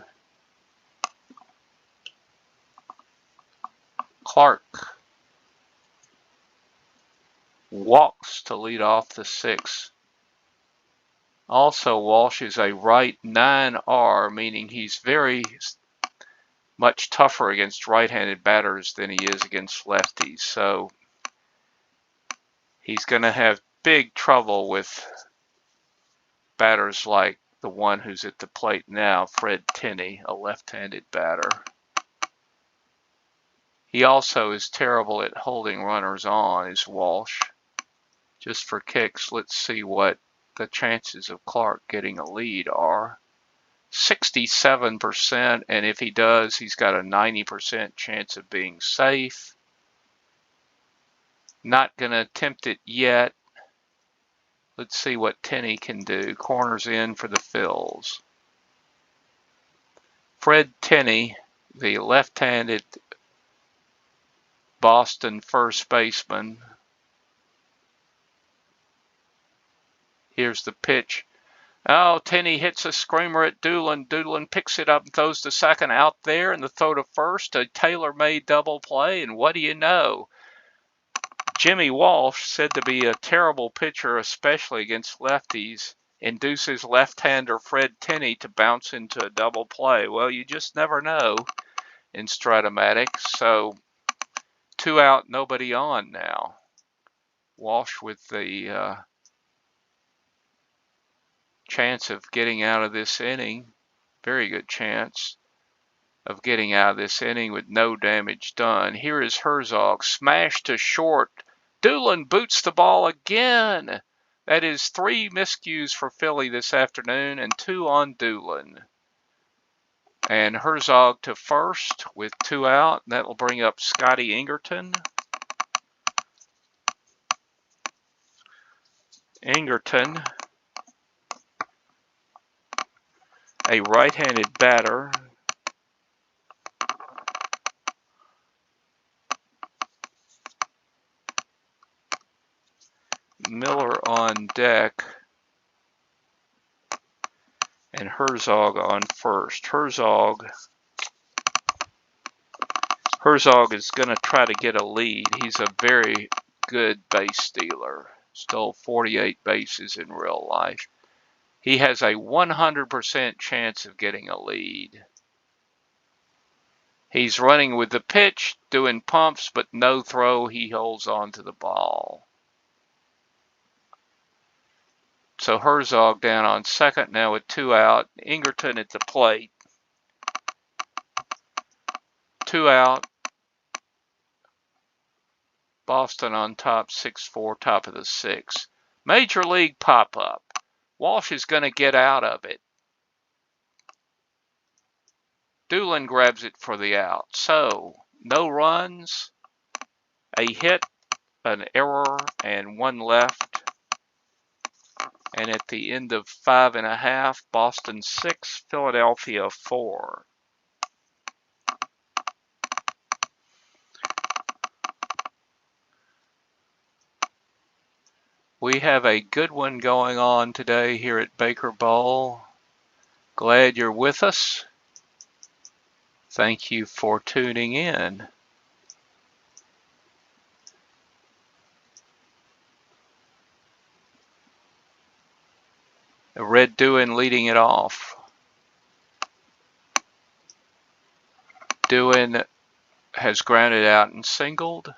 Clark walks to lead off the 6th. Also, Walsh is a right 9R, meaning he's very much tougher against right-handed batters than he is against lefties. So he's going to have big trouble with batters like the one who's at the plate now, Fred Tenney, a left-handed batter. He also is terrible at holding runners on, is Walsh. Just for kicks, let's see what the chances of Clark getting a lead are. 67%, and if he does, he's got a 90% chance of being safe. Not going to attempt it yet. Let's see what Tenney can do. Corners in for the Phillies. Fred Tenney, the left-handed Boston first baseman. Here's the pitch. Oh, Tenney hits a screamer at Doolin. Doolin picks it up and throws to second out there, and the throw to first, a tailor-made double play, and what do you know? Jimmy Walsh, said to be a terrible pitcher, especially against lefties, induces left-hander Fred Tenney to bounce into a double play. Well, you just never know in Strat-O-Matic. So 2 out, nobody on now. Walsh with the chance of getting out of this inning. Very good chance of getting out of this inning with no damage done. Here is Herzog, smash to short. Doolin boots the ball again. That is 3 miscues for Philly this afternoon and 2 on Doolin. And Herzog to first with 2 out. That will bring up Scotty Ingerton. Ingerton, a right-handed batter. Miller on deck. And Herzog on first. Herzog is going to try to get a lead. He's a very good base stealer. Stole 48 bases in real life. He has a 100% chance of getting a lead. He's running with the pitch, doing pumps, but no throw. He holds on to the ball. So Herzog down on second now with 2 out. Ingerton at the plate. 2 out. Boston on top, 6-4, top of the 6th. Major league pop-up. Walsh is going to get out of it. Doolin grabs it for the out. So, no runs, a hit, an error, and 1 left. And at the end of 5.5, Boston 6, Philadelphia 4. We have a good one going on today here at Baker Bowl. Glad you're with us. Thank you for tuning in. Red Doolin leading it off. Doolin has grounded out and singled.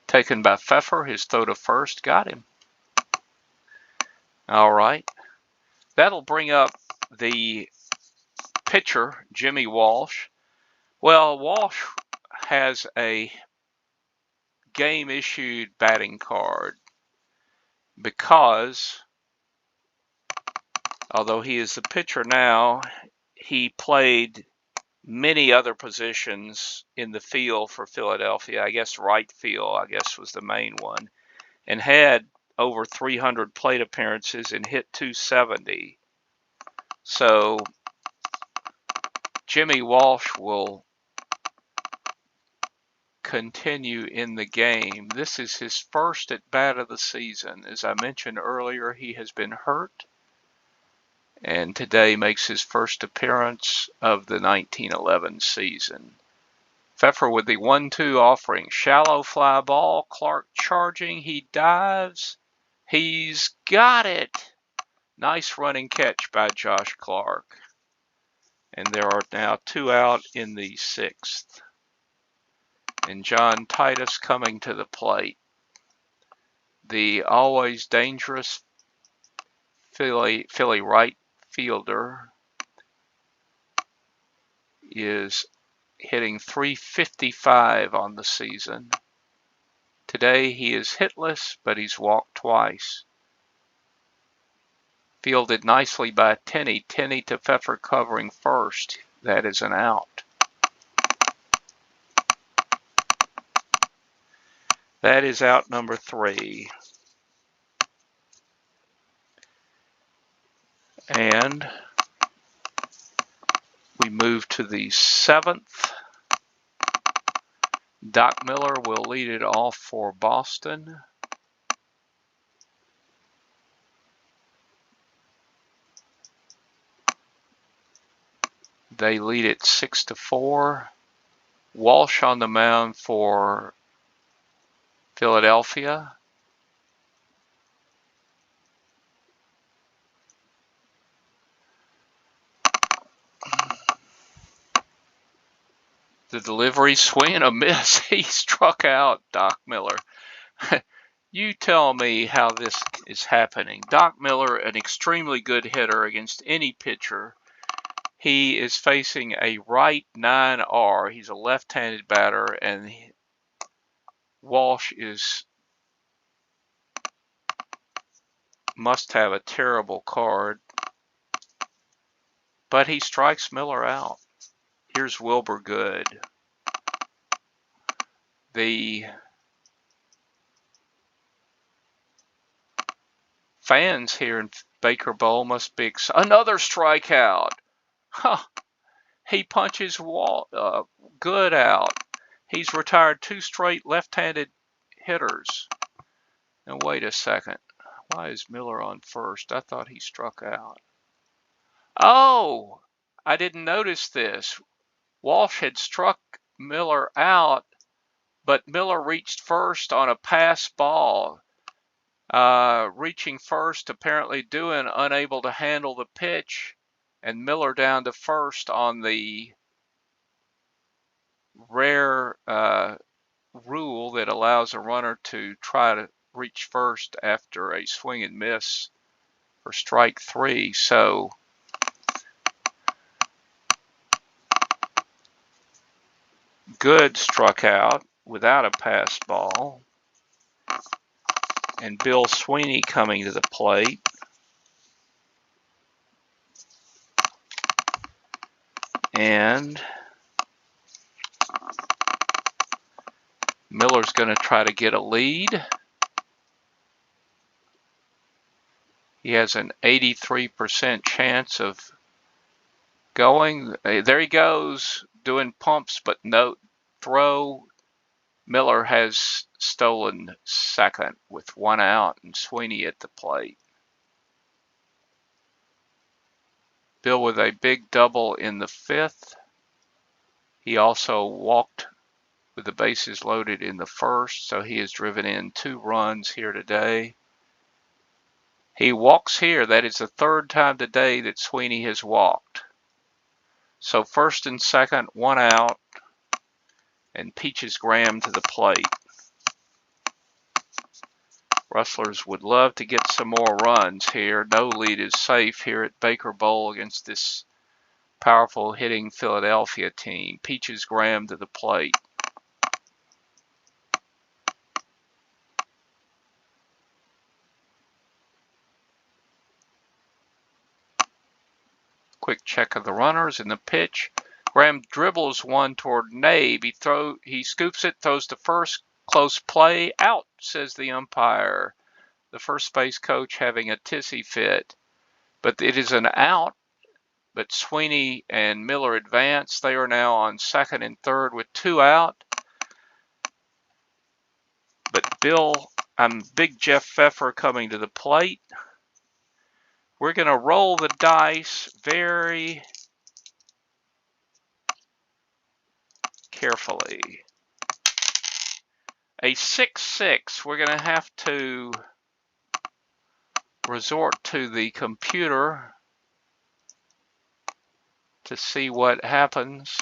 Taken by Pfeffer, his throw to first, got him. All right. That'll bring up the pitcher, Jimmy Walsh. Well, Walsh has a game-issued batting card because, although he is the pitcher now, he played many other positions in the field for Philadelphia. I guess right field, was the main one, and had over 300 plate appearances and hit .270. So Jimmy Walsh will continue in the game. This is his first at bat of the season. As I mentioned earlier, he has been hurt, and today makes his first appearance of the 1911 season. Pfeffer with the 1-2 offering. Shallow fly ball. Clark charging. He dives. He's got it. Nice running catch by Josh Clark. And there are now 2 out in the 6th. And John Titus coming to the plate. The always dangerous Philly right fielder is hitting .355 on the season. Today he is hitless, but he's walked twice. Fielded nicely by Tenney. Tenney to Pfeffer covering first. That is an out. That is out number 3. And we move to the 7th. Doc Miller will lead it off for Boston. They lead it 6-4. Walsh on the mound for Philadelphia. The delivery, swing and a miss. He struck out Doc Miller. You tell me how this is happening. Doc Miller, an extremely good hitter against any pitcher. He is facing a right 9R. He's a left-handed batter, and Walsh must have a terrible card. But he strikes Miller out. Here's Wilbur Good. The fans here in Baker Bowl must be another strikeout. Huh. He punches Good out. He's retired 2 straight left-handed hitters. Now wait a second. Why is Miller on first? I thought he struck out. Oh, I didn't notice this. Walsh had struck Miller out, but Miller reached first on a pass ball. Reaching first, apparently unable to handle the pitch, and Miller down to first on the rare rule that allows a runner to try to reach first after a swing and miss for strike 3. So Good struck out without a pass ball. And Bill Sweeney coming to the plate. And Miller's going to try to get a lead. He has an 83% chance of going. There he goes, doing pumps, but no throw. Miller has stolen second with 1 out and Sweeney at the plate. Bill with a big double in the 5th. He also walked with the bases loaded in the 1st, so he has driven in 2 runs here today. He walks here. That is the 3rd time today that Sweeney has walked. So 1st and 2nd, 1 out, and Peaches Graham to the plate. Rustlers would love to get some more runs here. No lead is safe here at Baker Bowl against this powerful hitting Philadelphia team. Peaches Graham to the plate. Quick check of the runners in the pitch. Graham dribbles one toward Nabe. He scoops it, throws to first. Close play. Out, says the umpire. the first base coach having a tissy fit, but it is an out. But Sweeney and Miller advance. They are now on second and third with 2 out. But Big Jeff Pfeffer coming to the plate. We're going to roll the dice very carefully. A 6-6. We're going to have to resort to the computer to see what happens.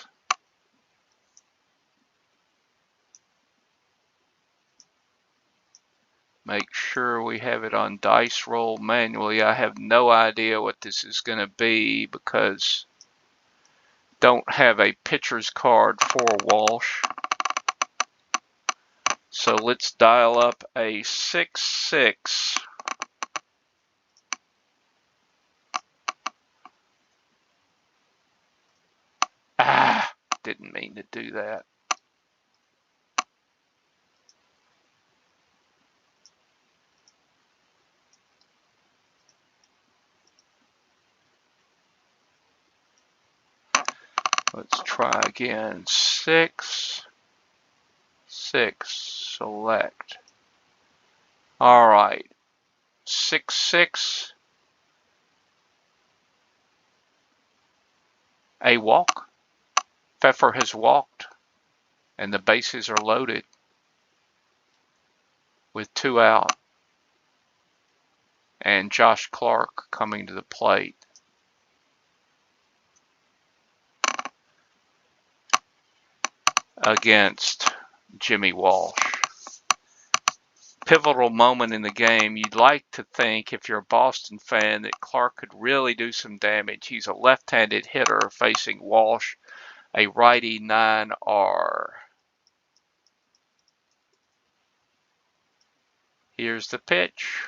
Make sure we have it on dice roll manually. I have no idea what this is going to be because I don't have a pitcher's card for Walsh. So let's dial up a 6-6. Didn't mean to do that. Let's try again. 6, 6, select. All right. 6-6. A walk. Pfeffer has walked, and the bases are loaded with 2 out. And Josh Clark coming to the plate. Against Jimmy Walsh. Pivotal moment in the game. You'd like to think, if you're a Boston fan, that Clark could really do some damage. He's a left-handed hitter facing Walsh, a righty 9R. Here's the pitch.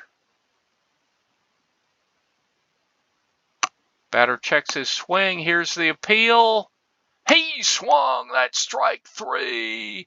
Batter checks his swing. Here's the appeal. He swung. That's strike 3.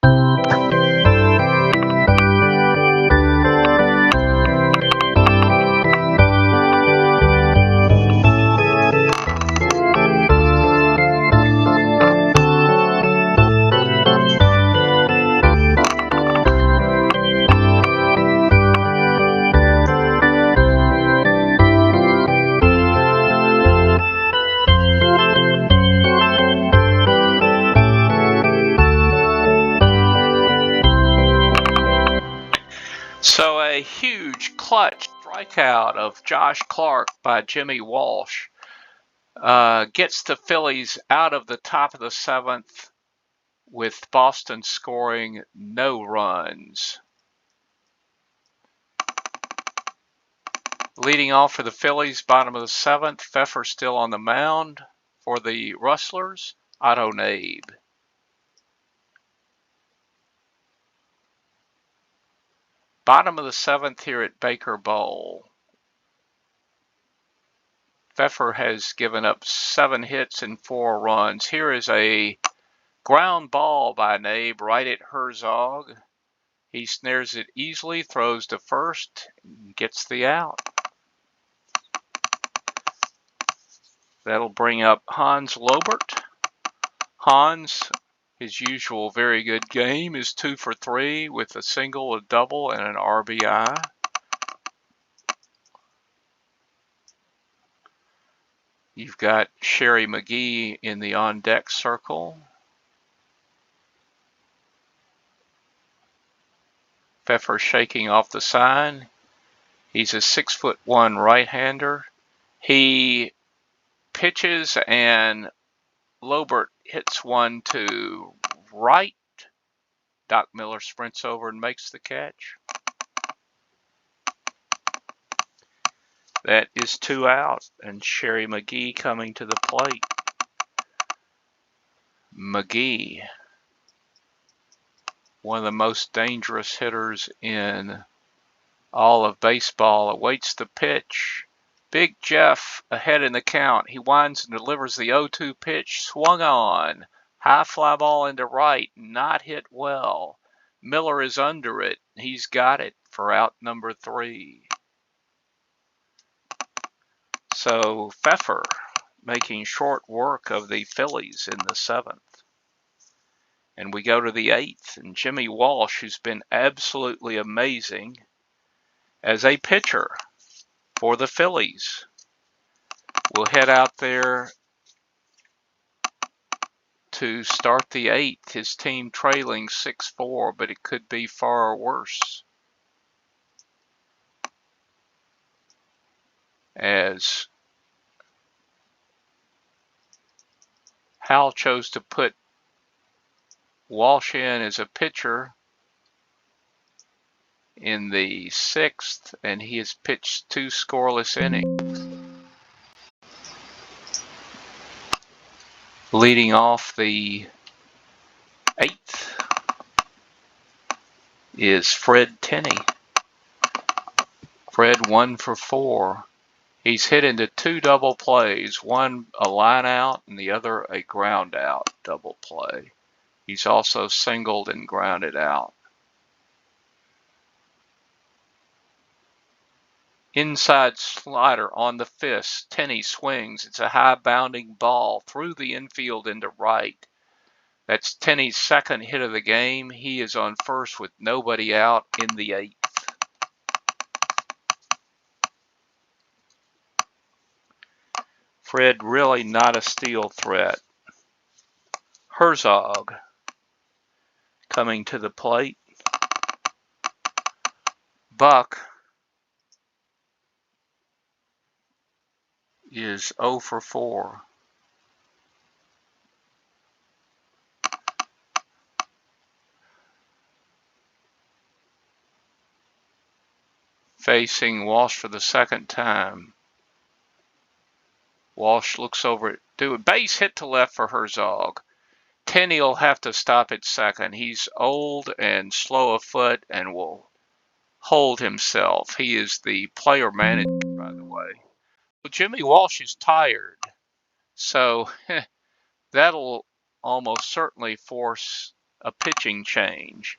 So a huge clutch strikeout of Josh Clark by Jimmy Walsh gets the Phillies out of the top of the 7th with Boston scoring no runs. Leading off for the Phillies, bottom of the 7th, Pfeffer still on the mound. For the Rustlers, Otto Nabe. Bottom of the 7th here at Baker Bowl. Pfeffer has given up 7 hits and 4 runs. Here is a ground ball by Nabe right at Herzog. He snares it easily, throws to first, and gets the out. That'll bring up Hans Lobert. Hans, his usual very good game, is 2 for 3 with a single, a double, and an RBI. You've got Sherry McGee in the on-deck circle. Pfeffer shaking off the sign. He's a 6'1" right-hander. He pitches and Lobert hits one to right. Doc Miller sprints over and makes the catch. That is 2 out, and Sherry McGee coming to the plate. McGee, one of the most dangerous hitters in all of baseball, awaits the pitch. Big Jeff ahead in the count. He winds and delivers the 0-2 pitch. Swung on. High fly ball into right. Not hit well. Miller is under it. He's got it for out number 3. So Pfeffer making short work of the Phillies in the 7th. And we go to the 8th, and Jimmy Walsh, who's been absolutely amazing as a pitcher for the Phillies, will head out there to start the 8th. His team trailing 6-4, but it could be far worse, as Hal chose to put Walsh in as a pitcher in the 6th, and he has pitched 2 scoreless innings. Leading off the 8th is Fred Tenney. Fred 1 for 4. He's hit into 2 double plays, one a line out and the other a ground out double play. He's also singled and grounded out. Inside slider on the fist. Tenney swings. It's a high bounding ball through the infield into right. That's Tenney's 2nd hit of the game. He is on first with nobody out in the 8th. Fred really not a steal threat. Herzog coming to the plate. Buck is 0 for 4. Facing Walsh for the 2nd time. Walsh looks over it. Do a base hit to left for Herzog. Tenney will have to stop at 2nd. He's old and slow of foot and will hold himself. He is the player manager, by the way. Well, Jimmy Walsh is tired, so that'll almost certainly force a pitching change.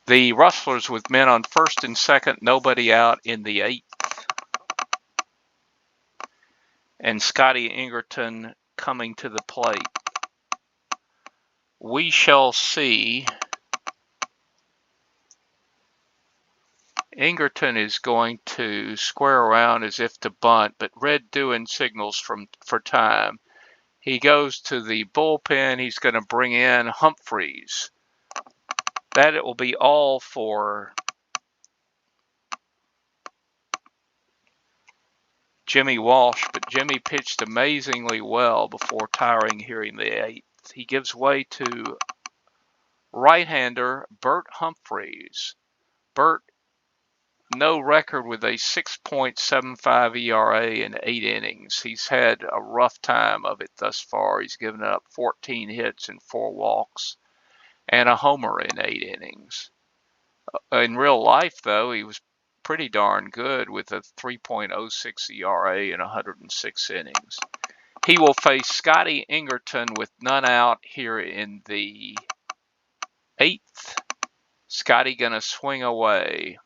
The Rustlers with men on 1st and 2nd, nobody out in the 8th. And Scotty Ingerton coming to the plate. We shall see. Ingerton is going to square around as if to bunt, but Red doing signals for time. He goes to the bullpen. He's going to bring in Humphreys. That it will be all for Jimmy Walsh, but Jimmy pitched amazingly well before tiring here in the 8th. He gives way to right-hander Bert Humphreys. Bert, no record with a 6.75 ERA in 8 innings. He's had a rough time of it thus far. He's given up 14 hits and 4 walks and a homer in 8 innings. In real life, though, he was pretty darn good with a 3.06 ERA in 106 innings. He will face Scotty Ingerton with none out here in the 8th. Scotty gonna swing away.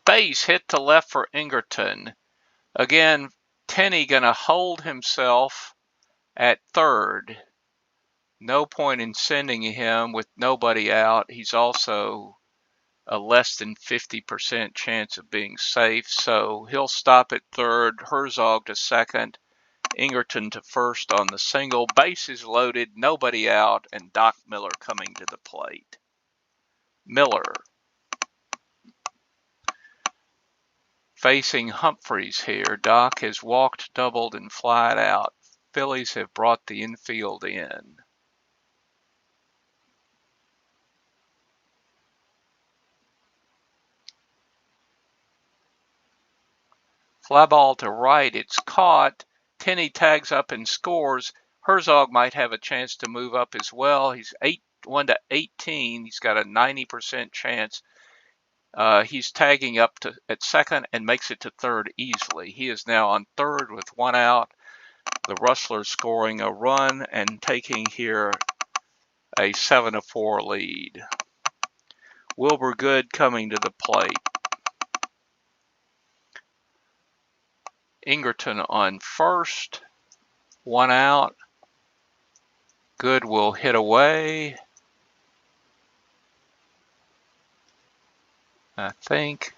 Base hit to left for Ingerton. Again, Tenney gonna hold himself at 3rd. No point in sending him with nobody out. He's also a less than 50% chance of being safe, so he'll stop at 3rd. Herzog to 2nd. Ingerton to 1st on the single. Bases loaded, nobody out, and Doc Miller coming to the plate. Miller facing Humphreys here. Doc has walked, doubled, and flied out. Phillies have brought the infield in. Fly ball to right. It's caught. Tenney tags up and scores. Herzog might have a chance to move up as well. He's 1 to 18. He's got a 90% chance. He's tagging up at second and makes it to third easily. He is now on third with 1 out. The Rustlers scoring a run and taking here a 7-4 lead. Wilbur Good coming to the plate. Ingerton on first, 1 out. Good will hit away, I think.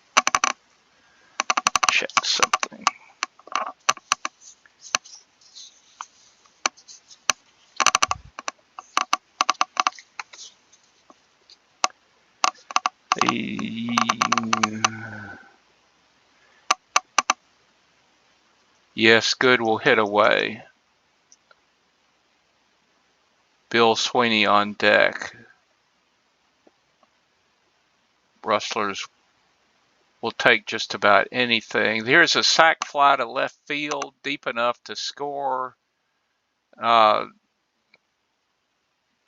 Check something. Yes, Good will hit away. Bill Sweeney on deck. Rustlers will take just about anything. Here's a sac fly to left field, deep enough to score.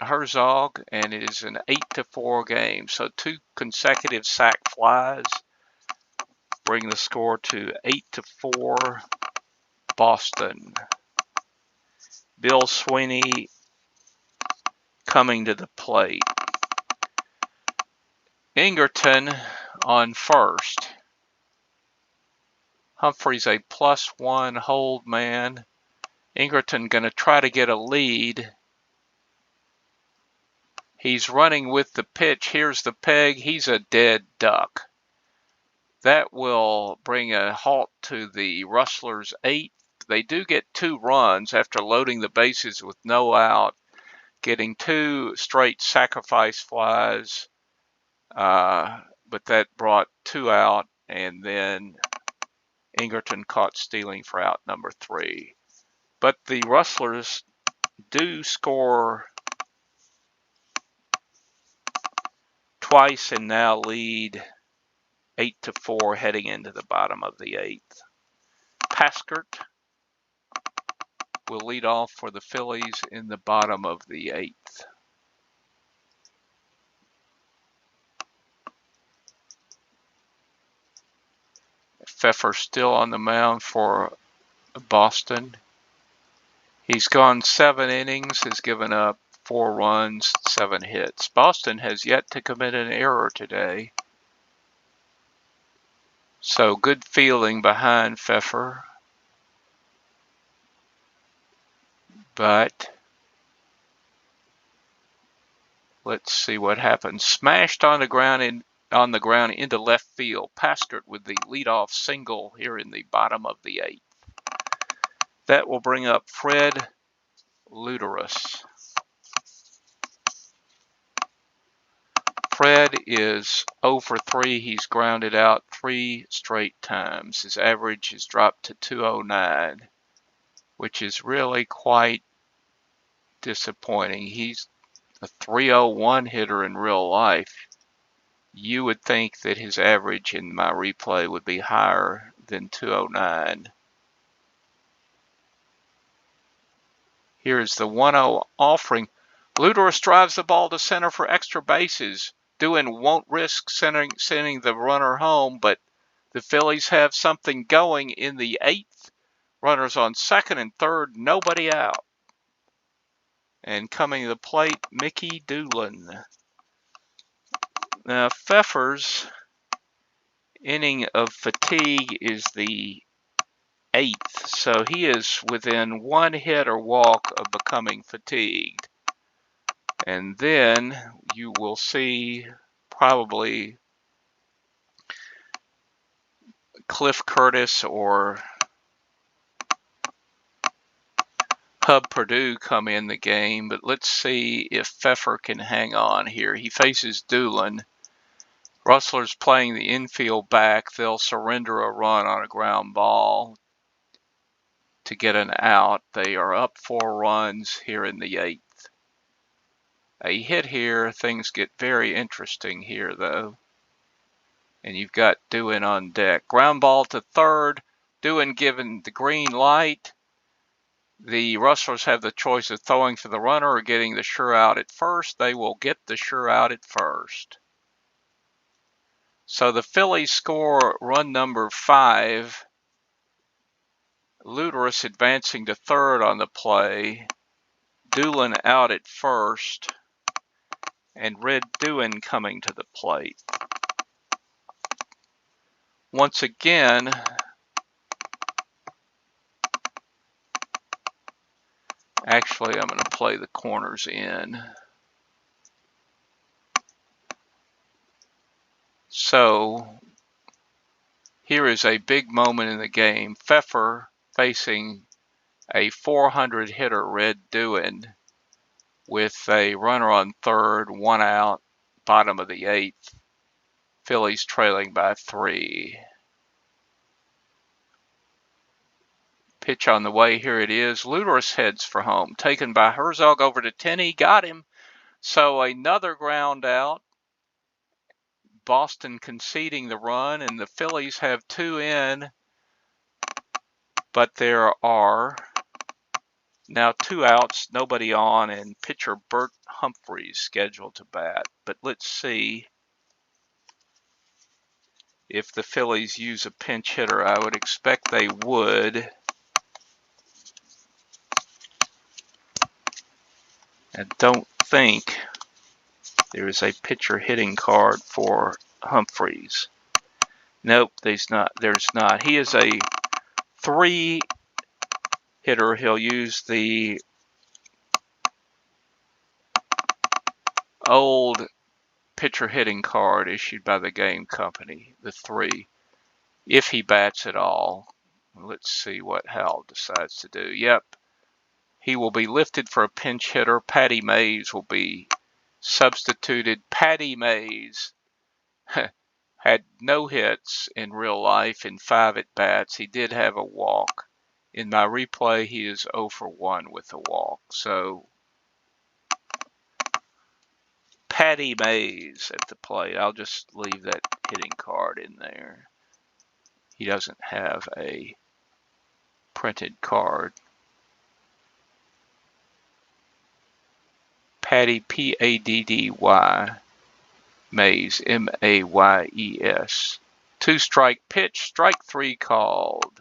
Herzog, and it is an 8-4 game. So 2 consecutive sac flies bring the score to 8-4 Boston. Bill Sweeney coming to the plate. Ingerton on first. Humphrey's a +1 hold man. Ingerton going to try to get a lead. He's running with the pitch. Here's the peg. He's a dead duck. That will bring a halt to the Rustlers' 8th. They do get 2 runs after loading the bases with no out, getting 2 straight sacrifice flies, but that brought 2 out, and then Ingerton caught stealing for out number 3. But the Rustlers do score twice and now lead 8-4 heading into the bottom of the 8th. Paskert will lead off for the Phillies in the bottom of the 8th. Pfeffer still on the mound for Boston. He's gone 7 innings, has given up 4 runs, 7 hits. Boston has yet to commit an error today. So good feeling behind Pfeffer. But let's see what happens. Smashed on the ground into left field. Paskert with the leadoff single here in the bottom of the 8th. That will bring up Fred Luderus. Fred is 0 for 3. He's grounded out 3 straight times. His average has dropped to 209, which is really quite disappointing. He's a 301 hitter in real life. You would think that his average in my replay would be higher than 209. Here's the 1-0 offering. Luderus drives the ball to center for extra bases. Doohan won't risk sending the runner home, but the Phillies have something going in the 8th. Runners on second and third, nobody out. And coming to the plate, Mickey Doolin. Now, Pfeffer's inning of fatigue is the 8th, so he is within 1 hit or walk of becoming fatigued. And then you will see probably Cliff Curtis or Hub Purdue come in the game, but let's see if Pfeffer can hang on here. He faces Doolin. Rustlers playing the infield back. They'll surrender a run on a ground ball to get an out. They are up 4 runs here in the 8th. A hit here, things get very interesting here though. And you've got Doohan on deck. Ground ball to third. Doohan given the green light. The Rustlers have the choice of throwing for the runner or getting the sure out at first. They will get the sure out at first. So the Phillies score run number 5. Luderus advancing to third on the play. Doolin out at first. And Red Doohan coming to the plate. Once again, actually I'm going to play the corners in. So here is a big moment in the game. Pfeffer facing a 400 hitter Red Doohan with a runner on third, 1 out, bottom of the 8th. Phillies trailing by 3. Pitch on the way, here it is. Luderus heads for home, taken by Herzog over to Tenney, got him. So another ground out. Boston conceding the run, and the Phillies have 2 in, but there are now 2 outs, nobody on, and pitcher Bert Humphries scheduled to bat. But let's see if the Phillies use a pinch hitter. I would expect they would. I don't think there is a pitcher hitting card for Humphries. Nope, there's not. He is a 3 hitter. He'll use the old pitcher hitting card issued by the game company, the 3, if he bats at all. Let's see what Hal decides to do. Yep, he will be lifted for a pinch hitter. Patty Mays will be substituted. Patty Mays had no hits in real life in 5 at-bats. He did have a walk. In my replay, he is 0 for 1 with a walk. So Patty Mays at the plate. I'll just leave that hitting card in there. He doesn't have a printed card. Patty, P-A-D-D-Y, Mays, M-A-Y-E-S. 2-strike pitch, strike 3 called.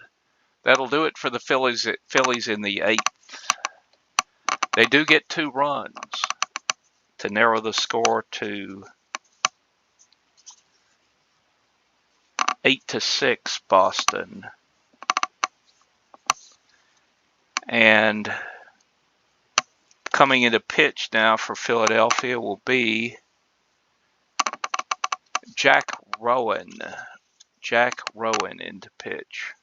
That'll do it for the Phillies in the 8th. They do get 2 runs to narrow the score to 8-6 Boston. And coming into pitch now for Philadelphia will be Jack Rowan. Jack Rowan into pitch.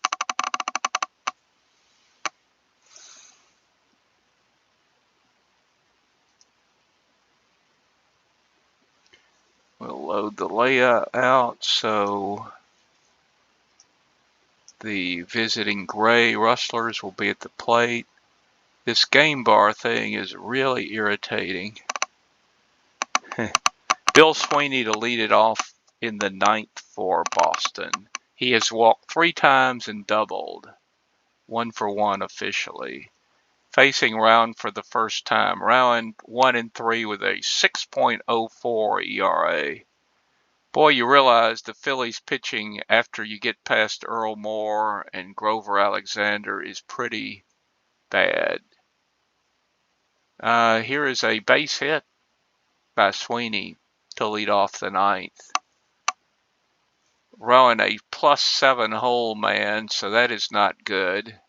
We'll load the layout out so the visiting gray Rustlers will be at the plate. This game bar thing is really irritating. Bill Sweeney to lead it off in the 9th for Boston. He has walked 3 times and doubled. 1 for 1 officially. Facing Rowan for the first time. Rowan 1-3 with a 6.04 ERA. Boy, you realize the Phillies pitching after you get past Earl Moore and Grover Alexander is pretty bad. Here is a base hit by Sweeney to lead off the 9th. Rowan a +7 hole man, so that is not good.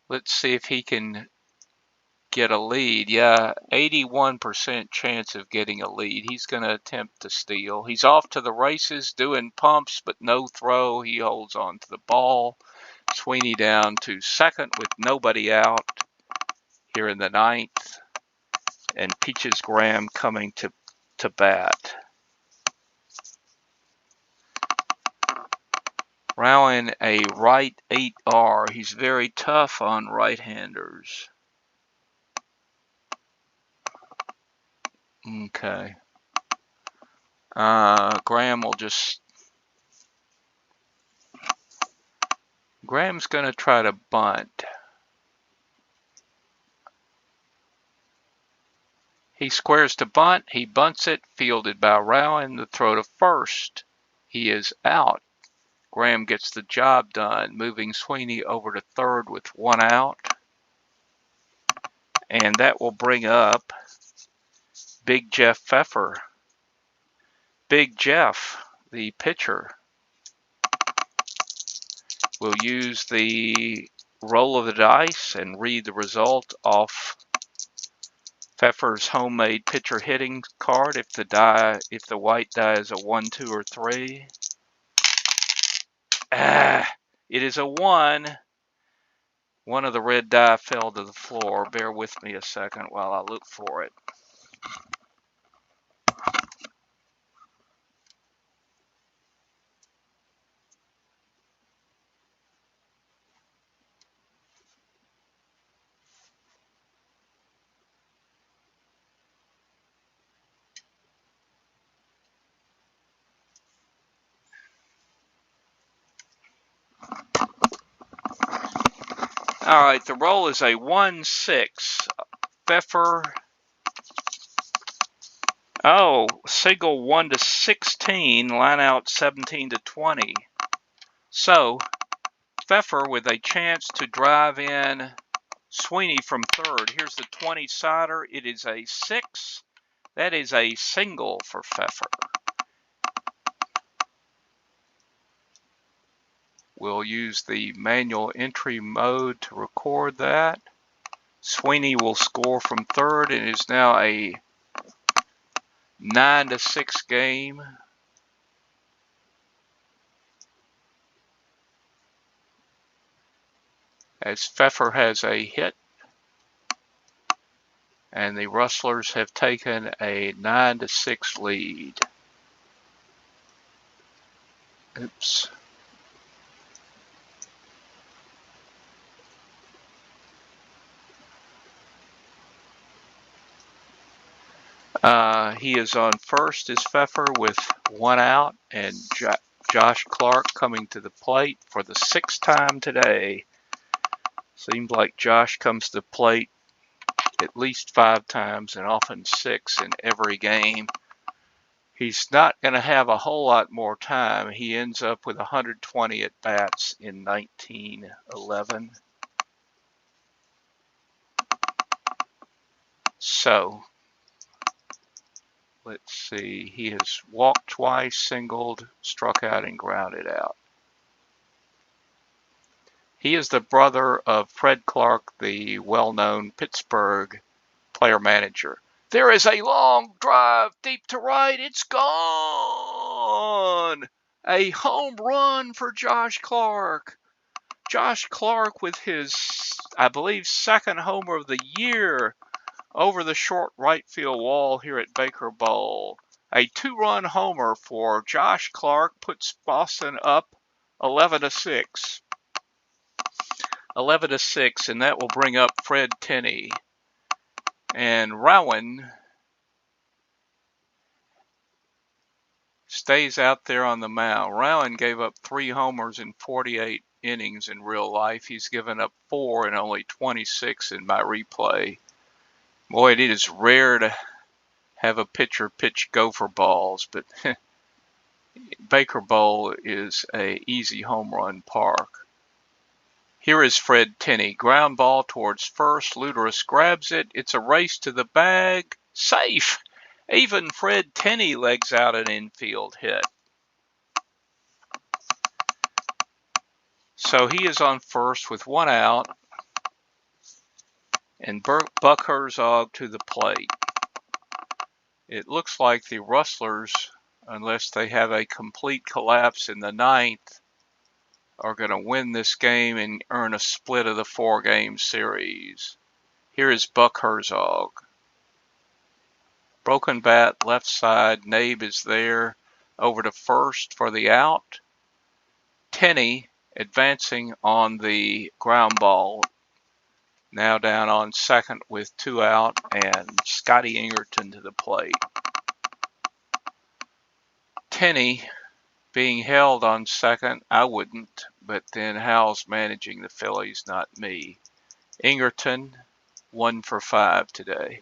Let's see if he can get a lead. Yeah, 81% chance of getting a lead. He's going to attempt to steal. He's off to the races, doing pumps, but no throw. He holds on to the ball. Sweeney down to second with nobody out here in the 9th. And Peaches Graham coming to bat. Rowan a right 8R. He's very tough on right-handers. Okay. Graham's going to try to bunt. He squares to bunt. He bunts it. Fielded by Rowan. The throw to first. He is out. Graham gets the job done, moving Sweeney over to third with 1 out. And that will bring up Big Jeff Pfeffer. Big Jeff, the pitcher, will use the roll of the dice and read the result off Pfeffer's homemade pitcher hitting card. If the white die is a 1, 2, or 3. It is a 1. One of the red die fell to the floor. Bear with me a second while I look for it. All right, the roll is a 1, 6. Pfeffer. Oh, single 1 to 16, line out 17 to 20. So, Pfeffer with a chance to drive in Sweeney from third. Here's the 20-sider. It is a 6. That is a single for Pfeffer. We'll use the manual entry mode to record that. Sweeney will score from third and is now a 9 to 6 game. As Pfeffer has a hit, and the Rustlers have taken a 9 to 6 lead. Oops. He is on first is Pfeffer with 1 out, and Josh Clark coming to the plate for the 6th time today. Seems like Josh comes to the plate at least 5 times and often 6 in every game. He's not going to have a whole lot more time. He ends up with 120 at-bats in 1911. So, let's see. He has walked twice, singled, struck out, and grounded out. He is the brother of Fred Clark, the well-known Pittsburgh player-manager. There is a long drive deep to right. It's gone. A home run for Josh Clark. Josh Clark with his, I believe, 2nd homer of the year over the short right field wall here at Baker Bowl. A 2-run homer for Josh Clark puts Boston up 11 to 6. 11 to 6, and that will bring up Fred Tenney. And Rowan stays out there on the mound. Rowan gave up 3 homers in 48 innings in real life. He's given up 4 in only 26 in my replay. Boy, it is rare to have a pitcher pitch gopher balls, but Baker Bowl is a easy home run park. Here is Fred Tenney. Ground ball towards first. Luderus grabs it. It's a race to the bag. Safe. Even Fred Tenney legs out an infield hit. So he is on first with 1 out. And Buck Herzog to the plate. It looks like the Rustlers, unless they have a complete collapse in the 9th, are going to win this game and earn a split of the 4-game series. Here is Buck Herzog. Broken bat, left side. Nabe is there. Over to first for the out. Tenney advancing on the ground ball. Now down on second with 2 out, and Scotty Ingerton to the plate. Tenney being held on second. I wouldn't, but then Hal's managing the Phillies, not me. Ingerton, 1 for 5 today.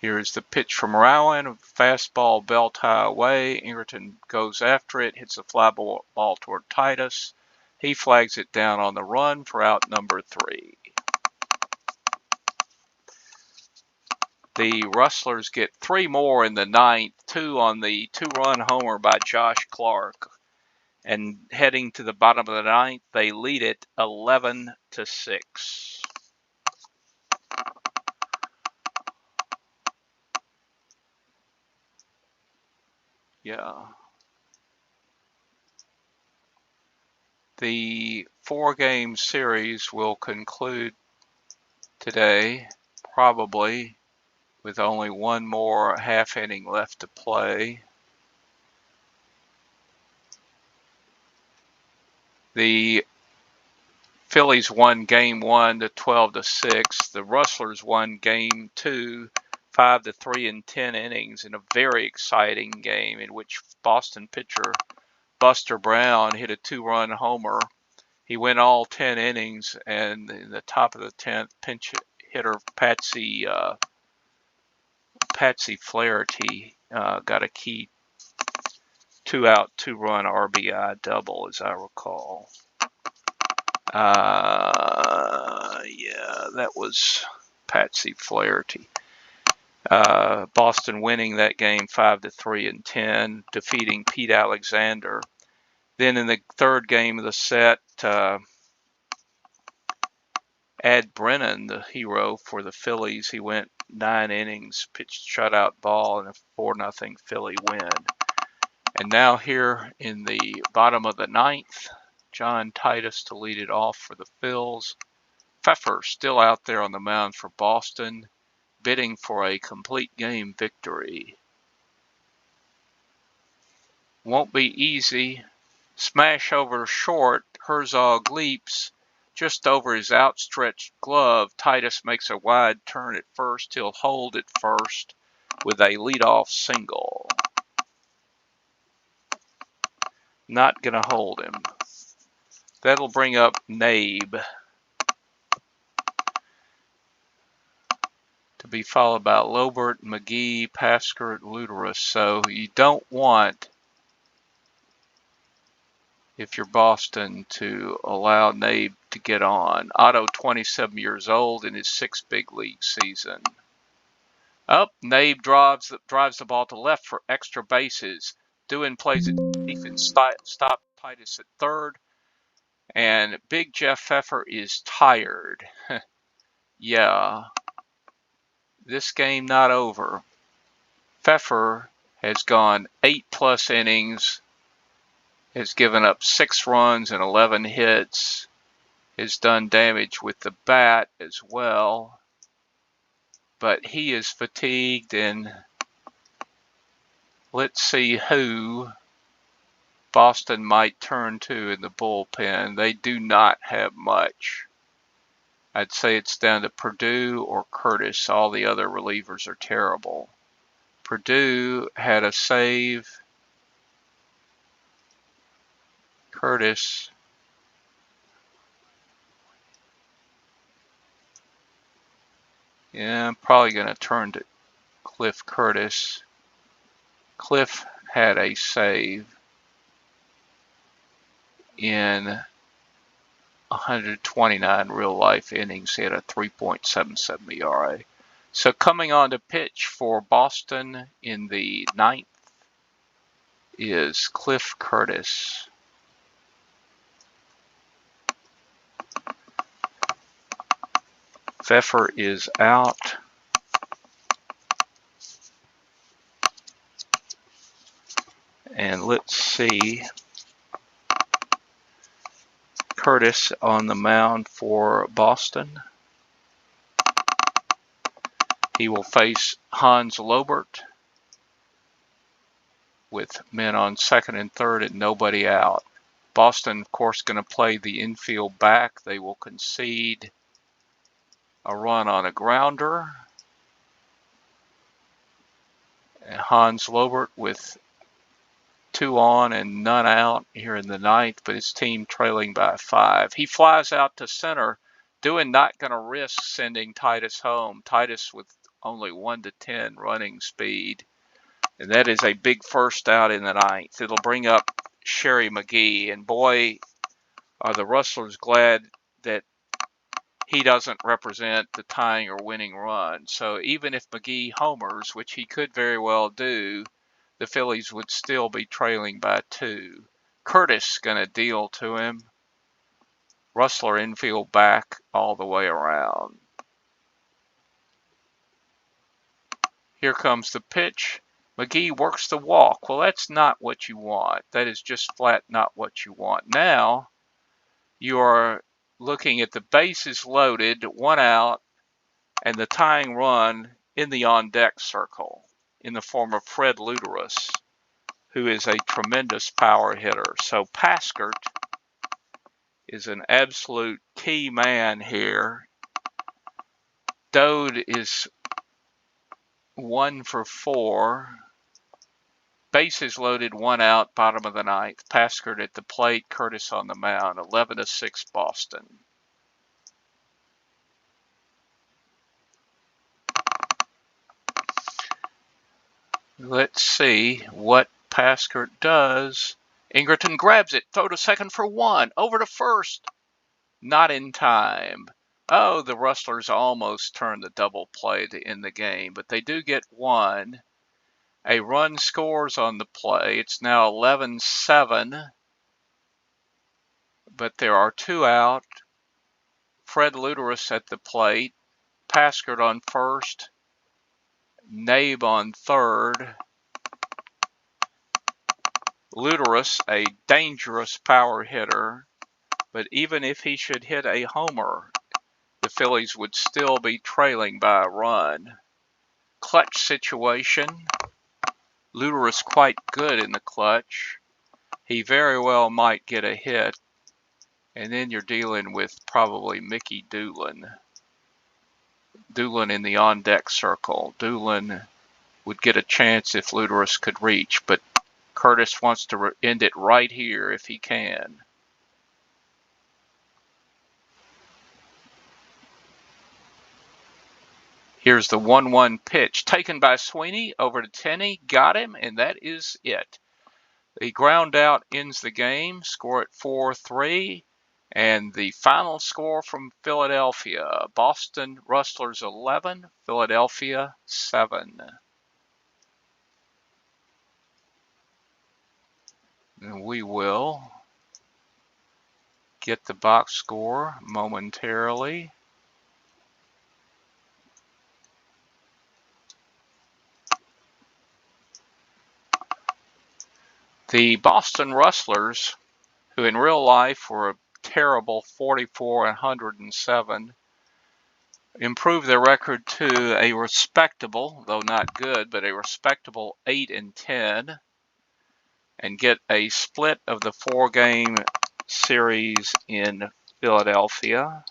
Here's the pitch from Rowan. Fastball, belt high away. Ingerton goes after it, hits a fly ball toward Titus. He flags it down on the run for out number 3. The Rustlers get 3 more in the 9th, 2 on the 2-run homer by Josh Clark. And heading to the bottom of the 9th, they lead it 11-6. Yeah. The 4-game series will conclude today, probably, with only one more half inning left to play. The Phillies won game 1 12-6. The Rustlers won game 2 5-3 in 10 innings in a very exciting game in which Boston pitcher Buster Brown hit a 2-run homer. He went all 10 innings, and in the top of the 10th, pinch hitter Patsy Flaherty got a key 2-out, 2-run RBI double, as I recall. Yeah, that was Patsy Flaherty. Boston winning that game 5-3 in 10, defeating Pete Alexander. Then in the 3rd game of the set, Ad Brennan, the hero for the Phillies, he went 9 innings, pitched shutout ball, and a 4-0 Philly win. And now here in the bottom of the 9th, John Titus to lead it off for the Phils. Pfeffer still out there on the mound for Boston, bidding for a complete game victory. Won't be easy. Smash over short. Herzog leaps just over his outstretched glove. Titus makes a wide turn at first. He'll hold at first with a leadoff single. Not going to hold him. That'll bring up Nabe, to be followed by Lobert, McGee, Paskert, Luderus. So you don't want, if you're Boston, to allow Nabe to get on. Otto, 27 years old, in his 6th big league season. Up, Nabe drives the ball to left for extra bases. Doohan plays it deep and stop Titus at 3rd. And Big Jeff Pfeffer is tired. Yeah. This game not over. Pfeffer has gone 8+ innings, has given up 6 runs and 11 hits, has done damage with the bat as well, but he is fatigued, and let's see who Boston might turn to in the bullpen. They do not have much. I'd say it's down to Perdue or Curtis. All the other relievers are terrible. Perdue had a save. Curtis, yeah, I'm probably going to turn to Cliff Curtis. Cliff had a save in 129 real-life innings. He had a 3.77 ERA. So coming on to pitch for Boston in the 9th is Cliff Curtis. Pfeffer is out. And let's see. Curtis on the mound for Boston. He will face Hans Lobert with men on 2nd and 3rd and nobody out. Boston, of course, going to play the infield back. They will concede a run on a grounder. And Hans Lobert with 2 on and none out here in the 9th, but his team trailing by 5. He flies out to center. Doohan not going to risk sending Titus home. Titus with only 1 to 10 running speed. And that is a big first out in the 9th. It'll bring up Sherry McGee. And boy, are the Rustlers glad that he doesn't represent the tying or winning run. So even if McGee homers, which he could very well do, the Phillies would still be trailing by 2. Curtis going to deal to him. Rustler infield back all the way around. Here comes the pitch. McGee works the walk. Well, that's not what you want. That is just flat not what you want. Now you are looking at the bases loaded, 1 out, and the tying run in the on-deck circle in the form of Fred Luderus, who is a tremendous power hitter. So Paskert is an absolute key man here. Dode is 1 for 4. Bases loaded, 1 out, bottom of the 9th. Paskert at the plate, Curtis on the mound. 11 to 6 Boston. Let's see what Paskert does. Ingerton grabs it. Throw to second for 1. Over to first. Not in time. Oh, the Rustlers almost turned the double play to end the game, but they do get 1. A run scores on the play. It's now 11-7, but there are 2 out. Fred Luderus at the plate. Paskert on first. Nabe on third. Luderus, a dangerous power hitter, but even if he should hit a homer, the Phillies would still be trailing by a run. Clutch situation. Luderus quite good in the clutch. He very well might get a hit, and then you're dealing with probably Mickey Doolin. Doolin in the on-deck circle. Doolin would get a chance if Luderus could reach, but Curtis wants to end it right here if he can. Here's the 1-1 pitch taken by Sweeney over to Tenney. Got him, and that is it. The ground out ends the game. Score at 4-3. And the final score from Philadelphia. Boston Rustlers 11, Philadelphia 7. And we will get the box score momentarily. The Boston Rustlers, who in real life were a terrible 44-107, improved their record to a respectable, though not good, but a respectable 8-10, and get a split of the 4-game series in Philadelphia.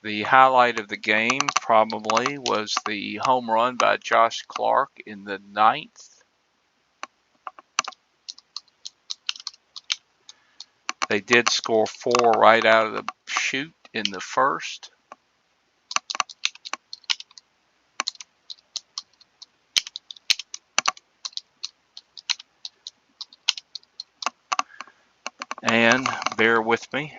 The highlight of the game probably was the home run by Josh Clark in the 9th. They did score 4 right out of the chute in the 1st. And bear with me.